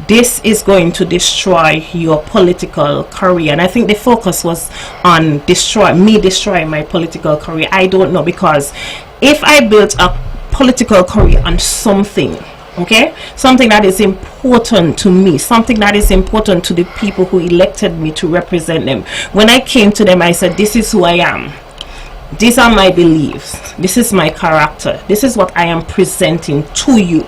this is going to destroy your political career. And I think the focus was on destroying my political career. I don't know, because if I built a political career on something, okay, something that is important to me, something that is important to the people who elected me to represent them, when I came to them I said, this is who I am, these are my beliefs, this is my character, this is what I am presenting to you.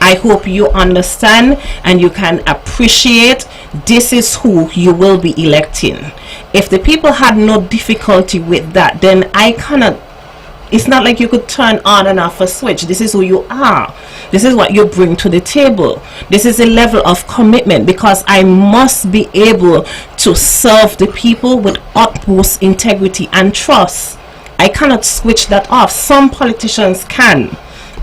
I hope you understand and you can appreciate this is who you will be electing. If the people had no difficulty with that, then I cannot. It's not like you could turn on and off a switch. This is who you are. This is what you bring to the table. This is a level of commitment, because I must be able to serve the people with utmost integrity and trust. I cannot switch that off. Some politicians can.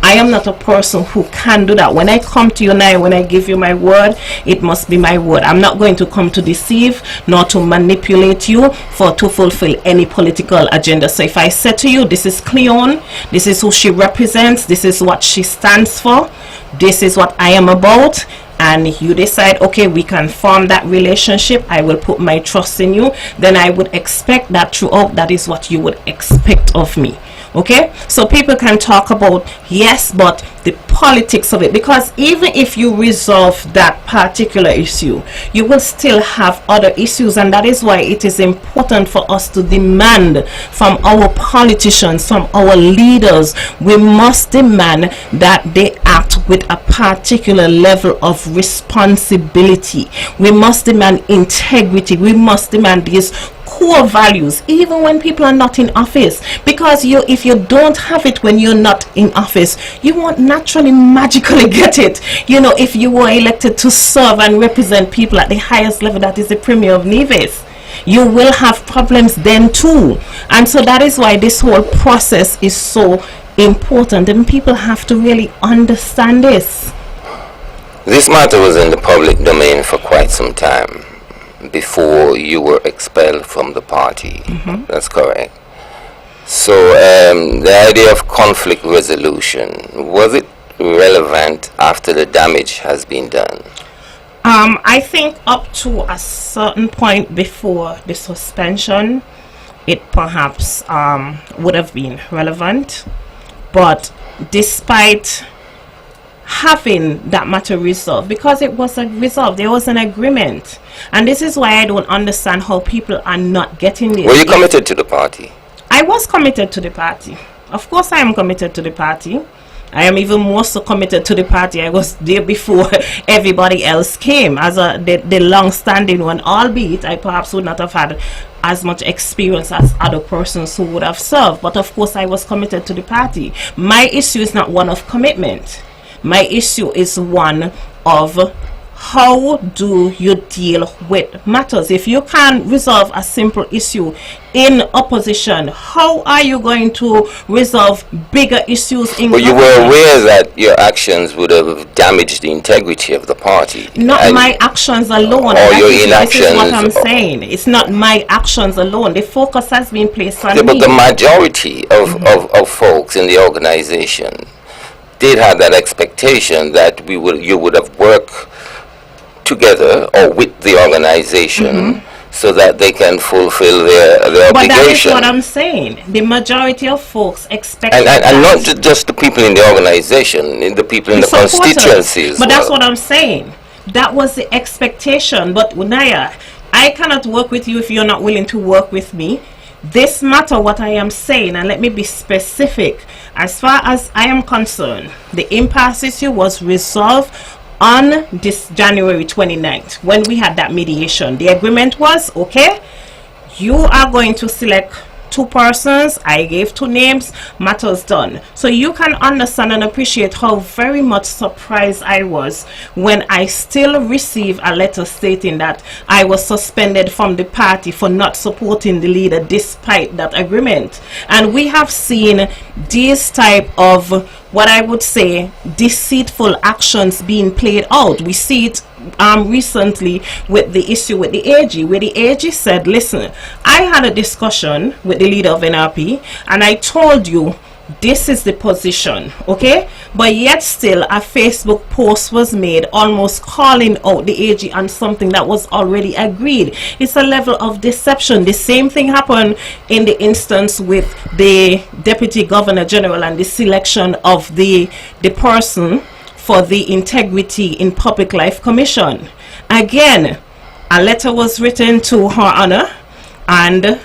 I am not a person who can do that. When I come to you now, when I give you my word, it must be my word. I'm not going to come to deceive nor to manipulate you to fulfill any political agenda. So if I say to you, this is Cleon, this is who she represents, this is what she stands for, this is what I am about, and you decide, okay, we can form that relationship, I will put my trust in you, then I would expect that throughout. That is what you would expect of me. Okay, so people can talk about, yes, but the politics of it, because even if you resolve that particular issue, you will still have other issues, and that is why it is important for us to demand from our politicians, from our leaders, we must demand that they act with a particular level of responsibility. We must demand integrity. We must demand these core values even when people are not in office, because if you don't have it when you're not in office, you won't naturally magically get it. If you were elected to serve and represent people at the highest level, that is the Premier of Nevis, you will have problems then too. And so that is why this whole process is so important, and people have to really understand this. This matter was in the public domain for quite some time before you were expelled from the party. That's correct. So the idea of conflict resolution, was it relevant after the damage has been done? I think up to a certain point before the suspension, it perhaps would have been relevant, but despite having that matter resolved, because it was resolved, there was an agreement, and this is why I don't understand how people are not getting this. Were you committed to the party? I was committed to the party. Of course I am committed to the party. I am even more so committed to the party. I was there before everybody else came as the long-standing one, albeit I perhaps would not have had as much experience as other persons who would have served. But of course, I was committed to the party. My issue is not one of commitment. My issue is one of how do you deal with matters. If you can't resolve a simple issue in opposition, how are you going to resolve bigger issues in But you were aware that your actions would have damaged the integrity of the party. Not my actions alone. Or your inactions. This is what I'm saying. It's not my actions alone. The focus has been placed on Yeah, me. but the majority of folks in the organization did have that expectation that you would have worked together or with the organization so that they can fulfill their But obligation. that is what I'm saying. The majority of folks expect And not just the people in the organization, the people in the constituencies. But that's what I'm saying. That was the expectation. But Unaya, I cannot work with you if you're not willing to work with me. This matter, what I am saying, and let me be specific. As far as I am concerned, the impasse issue was resolved on this January 29th when we had that mediation. The agreement was, okay, you are going to select 2 persons. I gave 2 names. Matters done. So you can understand and appreciate how very much surprised I was when I still received a letter stating that I was suspended from the party for not supporting the leader despite that agreement. And we have seen these type of, what I would say, deceitful actions being played out. We see it recently with the issue with the AG, where the AG said, listen, I had a discussion with the leader of NRP and I told you this is the position, okay? But yet still a Facebook post was made almost calling out the AG on something that was already agreed. It's a level of deception. The same thing happened in the instance with the Deputy Governor General and the selection of the person for the Integrity in Public Life Commission. Again, a letter was written to Her Honor and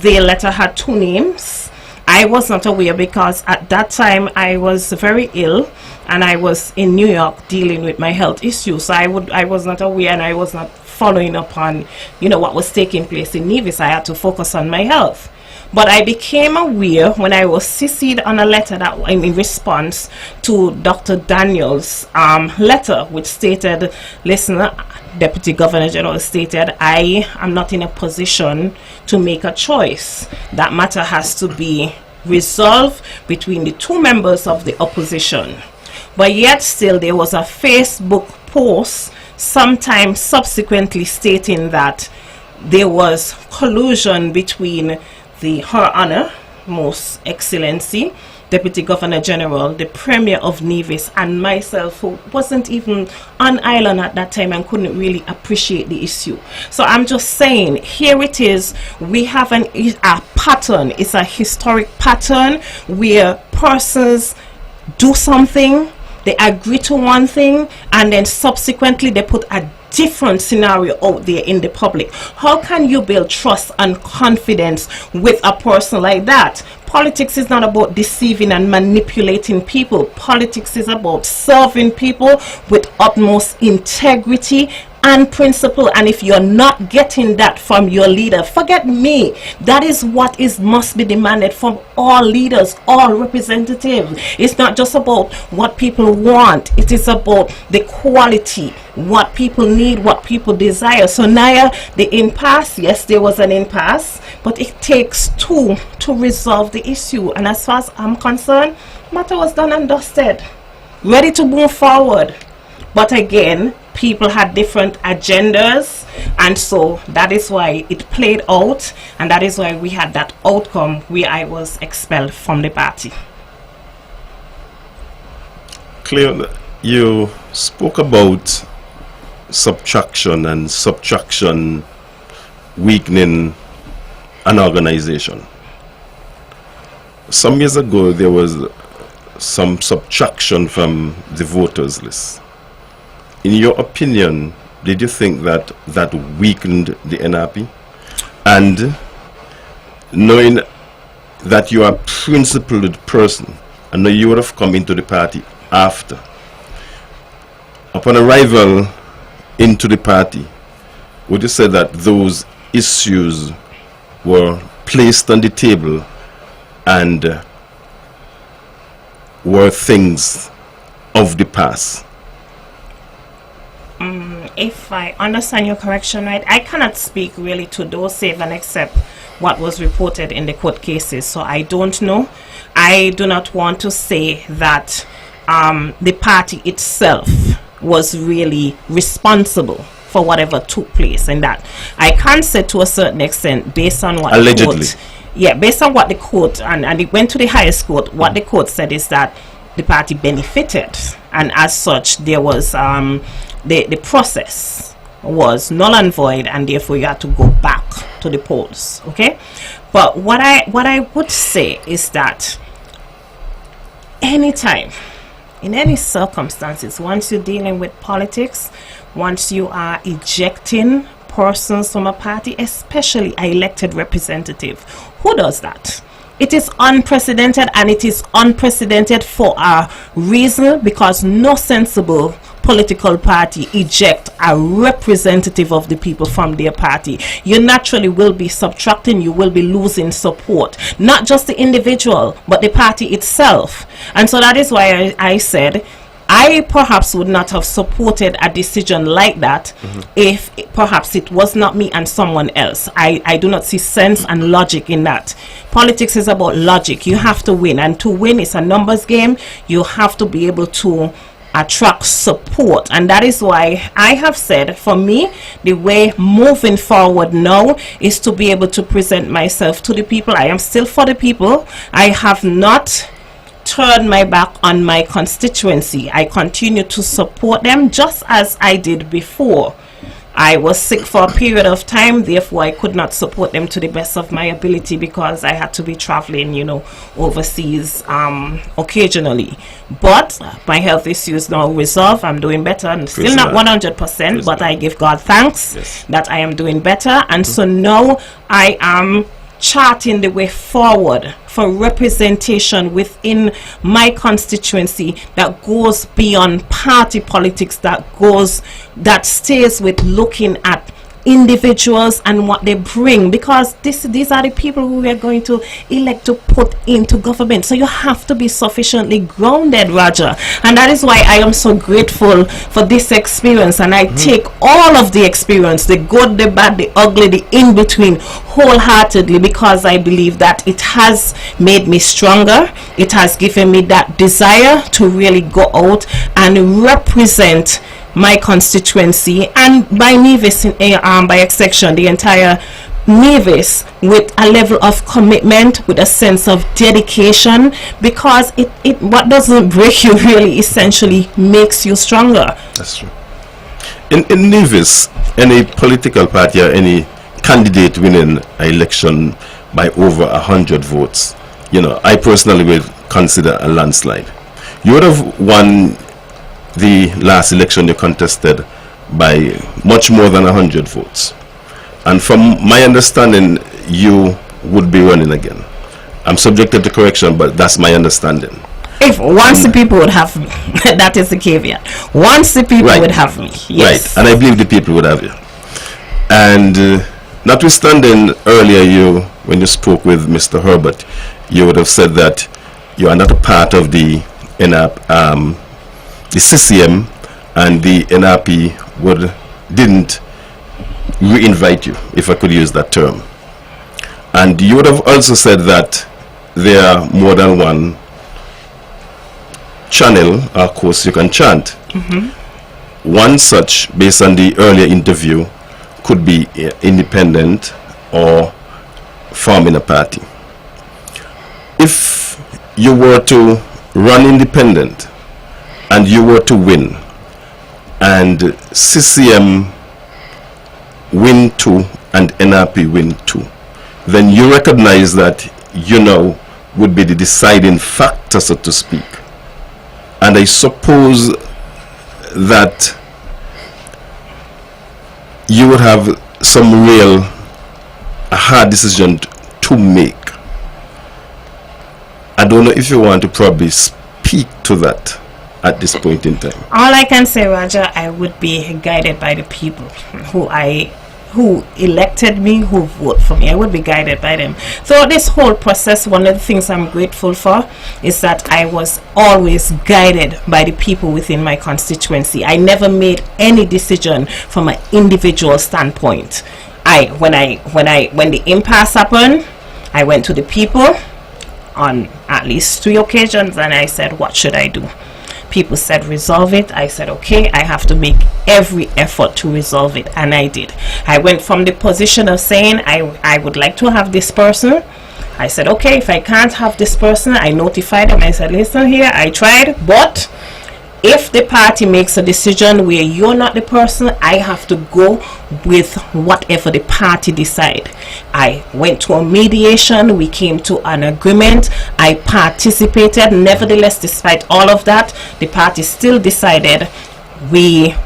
the letter had 2 names. I was not aware because at that time I was very ill and I was in New York dealing with my health issues. So I was not aware and I was not following up on, what was taking place in Nevis. I had to focus on my health. But I became aware when I was CC'd on a letter that in response to Dr. Daniels' letter, which stated, listen, Deputy Governor General stated, I am not in a position to make a choice. That matter has to be resolved between the 2 members of the opposition. But yet still there was a Facebook post sometime subsequently stating that there was collusion between Her Honor, Most Excellency, Deputy Governor General, the Premier of Nevis, and myself, who wasn't even on island at that time and couldn't really appreciate the issue. So I'm just saying, here it is. We have a pattern. It's a historic pattern where persons do something, they agree to one thing, and then subsequently they put a different scenario out there in the public. How can you build trust and confidence with a person like that? Politics is not about deceiving and manipulating people. Politics is about serving people with utmost integrity and principle. And if you're not getting that from your leader, forget me. That is what must be demanded from all leaders, all representatives. It's not just about what people want. It is about the quality, what people need, what people desire. So Naya, the impasse, yes, there was an impasse, but it takes 2 to resolve the issue. And as far as I'm concerned, matter was done and dusted, ready to move forward. But again, people had different agendas, and so that is why it played out, and that is why we had that outcome where I was expelled from the party. Cleon, you spoke about subtraction and subtraction weakening an organization. Some years ago, there was some subtraction from the voters list. In your opinion, did you think that that weakened the NRP? And knowing that you are a principled person I know you would have come into the party after. Upon arrival into the party, would you say that those issues were placed on the table and were things of the past? If I understand your correction right, I cannot speak really to those save and except what was reported in the court cases, so I don't know. I do not want to say that the party itself was really responsible for whatever took place in that. I can say to a certain extent, based on what allegedly, the court, based on what the court, and it went to the highest court, what the court said is that the party benefited, and as such there was the process was null and void, and therefore you had to go back to the polls. Okay, but what I would say is that anytime, in any circumstances, once you're dealing with politics, once you are ejecting persons from a party, especially an elected representative, who does that? It is unprecedented, and it is unprecedented for a reason, because no sensible political party eject a representative of the people from their party. You naturally will be subtracting, you will be losing support, not just the individual but the party itself. And so that is why I said I perhaps would not have supported a decision like that if perhaps it was not me and someone else. I do not see sense and logic in that. Politics is about logic. You have to win, and to win is a numbers game. You have to be able to attract support, and that is why I have said, for me, the way moving forward now is to be able to present myself to the people. I am still for the people. I have not turned my back on my constituency. I continue to support them just as I did before. I was sick for a period of time, therefore I could not support them to the best of my ability because I had to be traveling, overseas occasionally. But my health issues now resolved. I'm doing better. I'm still not 100%, but I give God thanks that I am doing better. And so now I am charting the way forward for representation within my constituency that goes beyond party politics, that stays with looking at individuals and what they bring, because these are the people who we are going to elect to put into government. So you have to be sufficiently grounded, Roger, and that is why I am so grateful for this experience, and I take all of the experience, the good, the bad, the ugly, the in-between, wholeheartedly, because I believe that it has made me stronger. It has given me that desire to really go out and represent my constituency, and by Nevis, by extension, the entire Nevis, with a level of commitment, with a sense of dedication, because it what doesn't break you really essentially makes you stronger. That's true. In Nevis, any political party or any candidate winning an election by over 100 votes, I personally will consider a landslide. You would have won the last election you contested by much more than 100 votes, and from my understanding you would be running again. I'm subjected to correction, but that's my understanding. If once the people would have me, that is the caveat. Once the people would have me, yes. Right, and I believe the people would have you. And notwithstanding earlier when you spoke with Mr. Herbert, you would have said that you are not a part of the CCM, and the NRP didn't re-invite you, if I could use that term. And you would have also said that there are more than one channel or course you can chant. One such, based on the earlier interview, could be independent or forming a party. If you were to run independent and you were to win, and CCM win 2 and NRP win 2, then you recognize that would be the deciding factor, so to speak. And I suppose that you would have a hard decision to make. I don't know if you want to probably speak to that at this point in time. All I can say, Roger, I would be guided by the people who elected me, who vote for me. I would be guided by them. Throughout this whole process, one of the things I'm grateful for is that I was always guided by the people within my constituency. I never made any decision from an individual standpoint. When the impasse happened, I went to the people on at least 3 occasions and I said, what should I do? People said resolve it. I said okay, I have to make every effort to resolve it, and I did. I went from the position of saying I would like to have this person. I said okay, if I can't have this person, I notified them. I said listen here, I tried, but if the party makes a decision where you're not the person, I have to go with whatever the party decide. I went to a mediation, we came to an agreement, I participated. Nevertheless, despite all of that, the party still decided we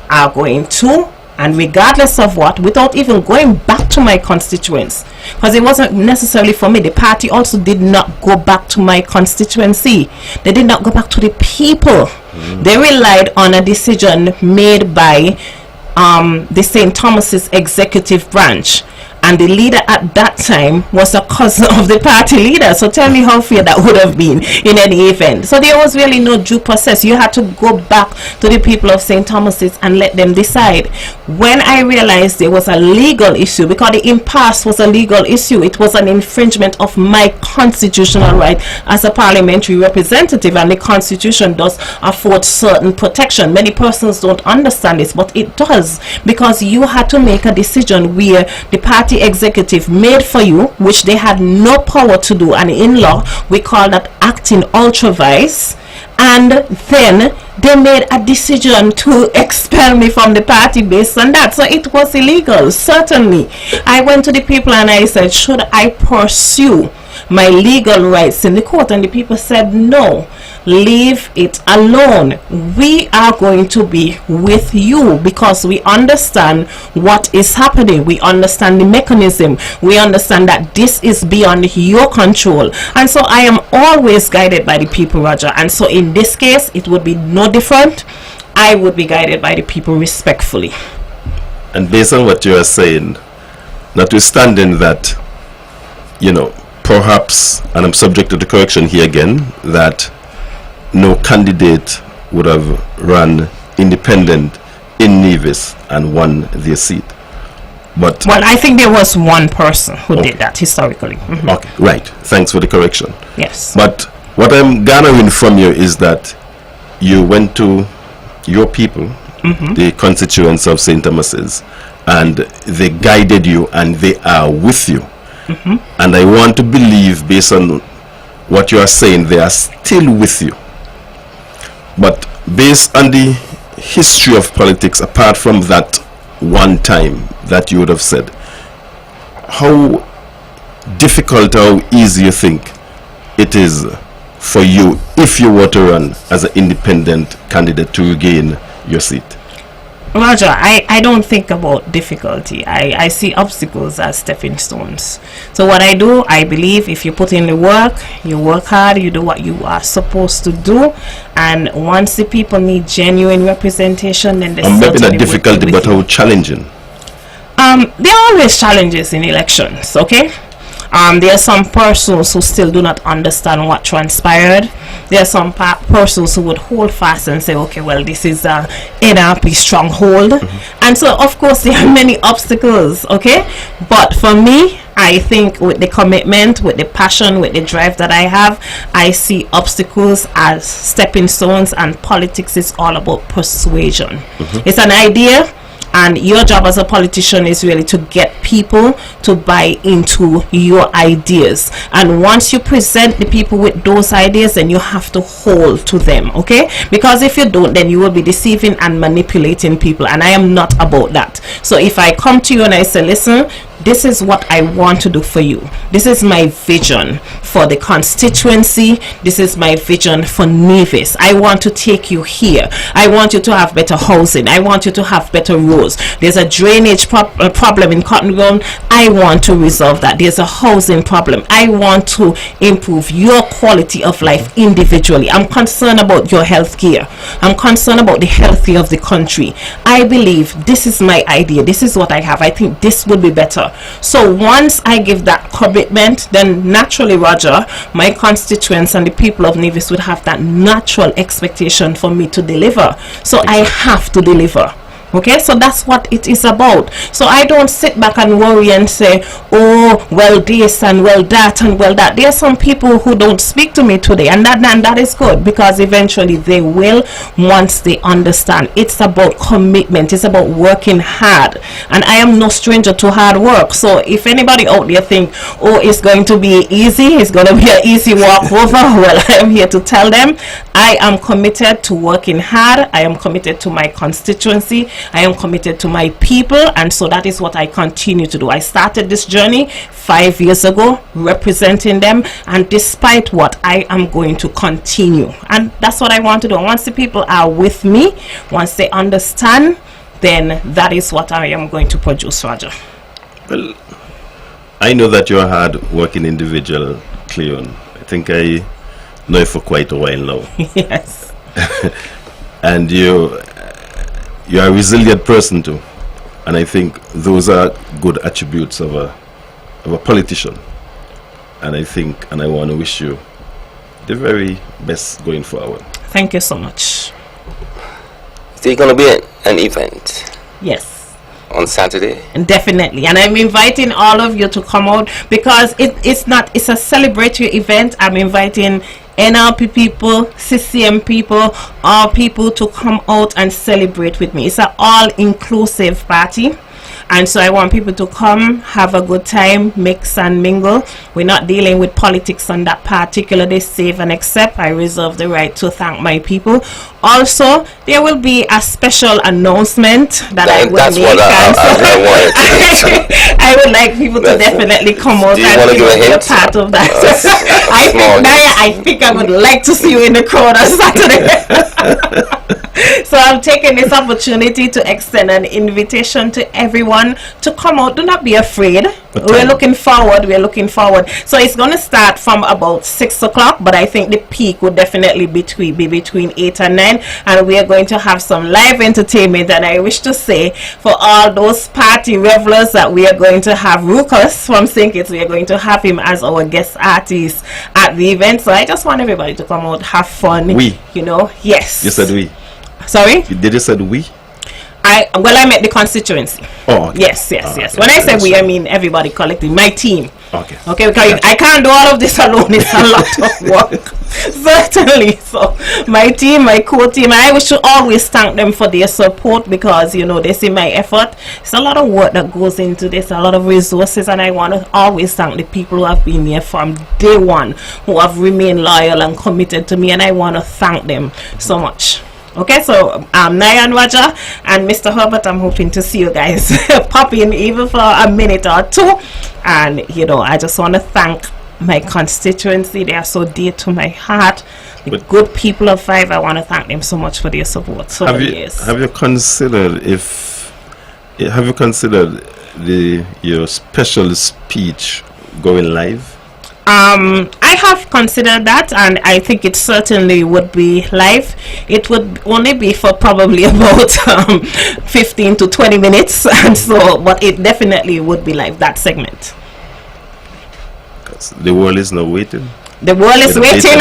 are going to, and regardless of what, without even going back to my constituents, because it wasn't necessarily for me. The party also did not go back to my constituency. They did not go back to the people. They relied on a decision made by the St. Thomas's executive branch, and the leader at that time was a cousin of the party leader. So tell me how fair that would have been in any event. So there was really no due process. You had to go back to the people of St. Thomas's and let them decide. When I realized there was a legal issue, because the impasse was a legal issue, it was an infringement of my constitutional right as a parliamentary representative, and the constitution does afford certain protection. Many persons don't understand this, but it does, because you had to make a decision where the party executive made for you, which they had no power to do, and in law we call that acting ultra vires, and then they made a decision to expel me from the party based on that. So it was illegal. Certainly I went to the people and I said, should I pursue my legal rights in the court? And the people said no, leave it alone. We are going to be with you because we understand what is happening. We understand the mechanism. We understand that this is beyond your control. And so I am always guided by the people, Roger. And so in this case, it would be no different. I would be guided by the people respectfully. And based on what you are saying, notwithstanding that, you know, perhaps, and I'm subject to the correction here again, that no candidate would have run independent in Nevis and won their seat. But well, I think there was one person who did that historically. Okay, right. Thanks for the correction. Yes. But what I'm garnering from you is that you went to your people, the constituents of St. Thomas's, and they guided you and they are with you. And I want to believe, based on what you are saying, they are still with you. But based on the history of politics, apart from that one time that you would have said, how difficult or easy you think it is for you, if you were to run as an independent candidate, to regain your seat? Roger, I don't think about difficulty. I see obstacles as stepping stones. So what I do, I believe if you put in the work, you work hard, you do what you are supposed to do, and once the people need genuine representation, then they maybe not difficulty, but how challenging? There are always challenges in elections, okay? There are some persons who still do not understand what transpired. There are some persons who would hold fast and say, okay, well, this is a NRP stronghold. And so, of course, there are many obstacles, okay? But for me, I think with the commitment, with the passion, with the drive that I have, I see obstacles as stepping stones, and politics is all about persuasion. It's an idea. And your job as a politician is really to get people to buy into your ideas. And once you present the people with those ideas, then you have to hold to them, okay? Because if you don't, then you will be deceiving and manipulating people. And I am not about that. So if I come to you and I say, listen, this is what I want to do for you. This is my vision for the constituency. This is my vision for Nevis. I want to take you here. I want you to have better housing. I want you to have better roads. There's a drainage problem in Cotton Ground. I want to resolve that. There's a housing problem. I want to improve your quality of life individually. I'm concerned about your health care. I'm concerned about the health of the country. I believe this is my idea. This is what I have. I think this would be better. So once I give that commitment, then naturally, Roger, my constituents and the people of Nevis would have that natural expectation for me to deliver. So I have to deliver. Okay, so that's what it is about. So I don't sit back and worry and say, oh, well this and well that and well that. There are some people who don't speak to me today, and that is good, because eventually they will once they understand. It's about commitment. It's about working hard, and I am no stranger to hard work. So if anybody out there think, oh, it's going to be easy, it's going to be an easy walk over, well, I am here to tell them I am committed to working hard. I am committed to my constituency. I am committed to my people, and so that is what I continue to do. I started this journey 5 years ago representing them, and despite what, I am going to continue, and that's what I want to do. Once the people are with me, once they understand, then that is what I am going to produce, Roger. Well, I know that you're a hard-working individual, Cleon. I think I know you for quite a while now. Yes. And you're a resilient person too, and I think those are good attributes of a politician. And I want to wish you the very best going forward. Thank you so much. Is there going to be an event? Yes. On Saturday? Definitely, and I'm inviting all of you to come out, because it's a celebratory event. I'm inviting NRP people, CCM people, all people to come out and celebrate with me. It's an all-inclusive party, and so I want people to come, have a good time, mix and mingle. We're not dealing with politics on that particular day. Save and accept. I reserve the right to thank my people. Also, there will be a special announcement that I will that's make. What I wanted to I would like people to definitely come out and be a part of that. I think I would like to see you in the crowd on Saturday. So I'm taking this opportunity to extend an invitation to everyone to come out. Do not be afraid. We're looking forward. So it's going to start from about 6 o'clock, but I think the peak would definitely be between 8 and 9, and we are going to have some live entertainment. And I wish to say, for all those party revelers, that we are going to have Ruckus from St. Kitts. We are going to have him as our guest artist at the event. So I just want everybody to come out, have fun. Yes. You said we. Sorry? Did you said we? I meant the constituency. Oh, okay. Yes. When I say we, I mean everybody collectively, my team. Okay, because I can't do all of this alone. It's a lot of work. Certainly. So my team, my core team, I wish to always thank them for their support, because they see my effort. It's a lot of work that goes into this, a lot of resources, and I want to always thank the people who have been here from day one, who have remained loyal and committed to me, and I want to thank them so much. Okay, so Naya and Roger and Mr. Herbert, I'm hoping to see you guys pop in even for a minute or two. And I just want to thank my constituency. They are so dear to my heart. The good people of Five, I want to thank them so much for their support. Have you considered your special speech going live? I have considered that, and I think it certainly would be live. It would only be for probably about 15 to 20 minutes, and so, but it definitely would be live, that segment. The world is now waiting. The world is waiting.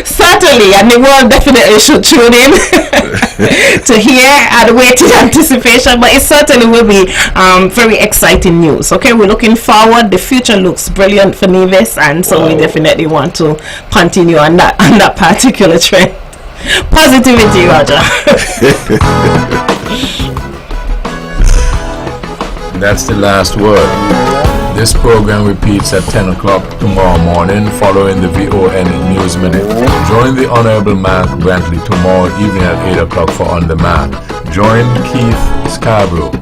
Certainly, and the world definitely should tune in to hear and wait in anticipation. But it certainly will be very exciting news. Okay, we're looking forward. The future looks brilliant for Nevis, and so we definitely want to continue on that particular trend. Positivity, Roger. That's the last word. This program repeats at 10 o'clock tomorrow morning following the VON News Minute. Join the Honorable Mark Brantley tomorrow evening at 8 o'clock for On The Mark. Join Keith Scarborough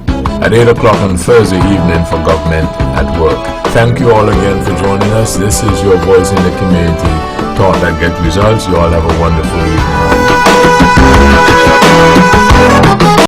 at 8 o'clock on Thursday evening for Government at Work. Thank you all again for joining us. This is your voice in the community, Talk That Get Results. You all have a wonderful evening.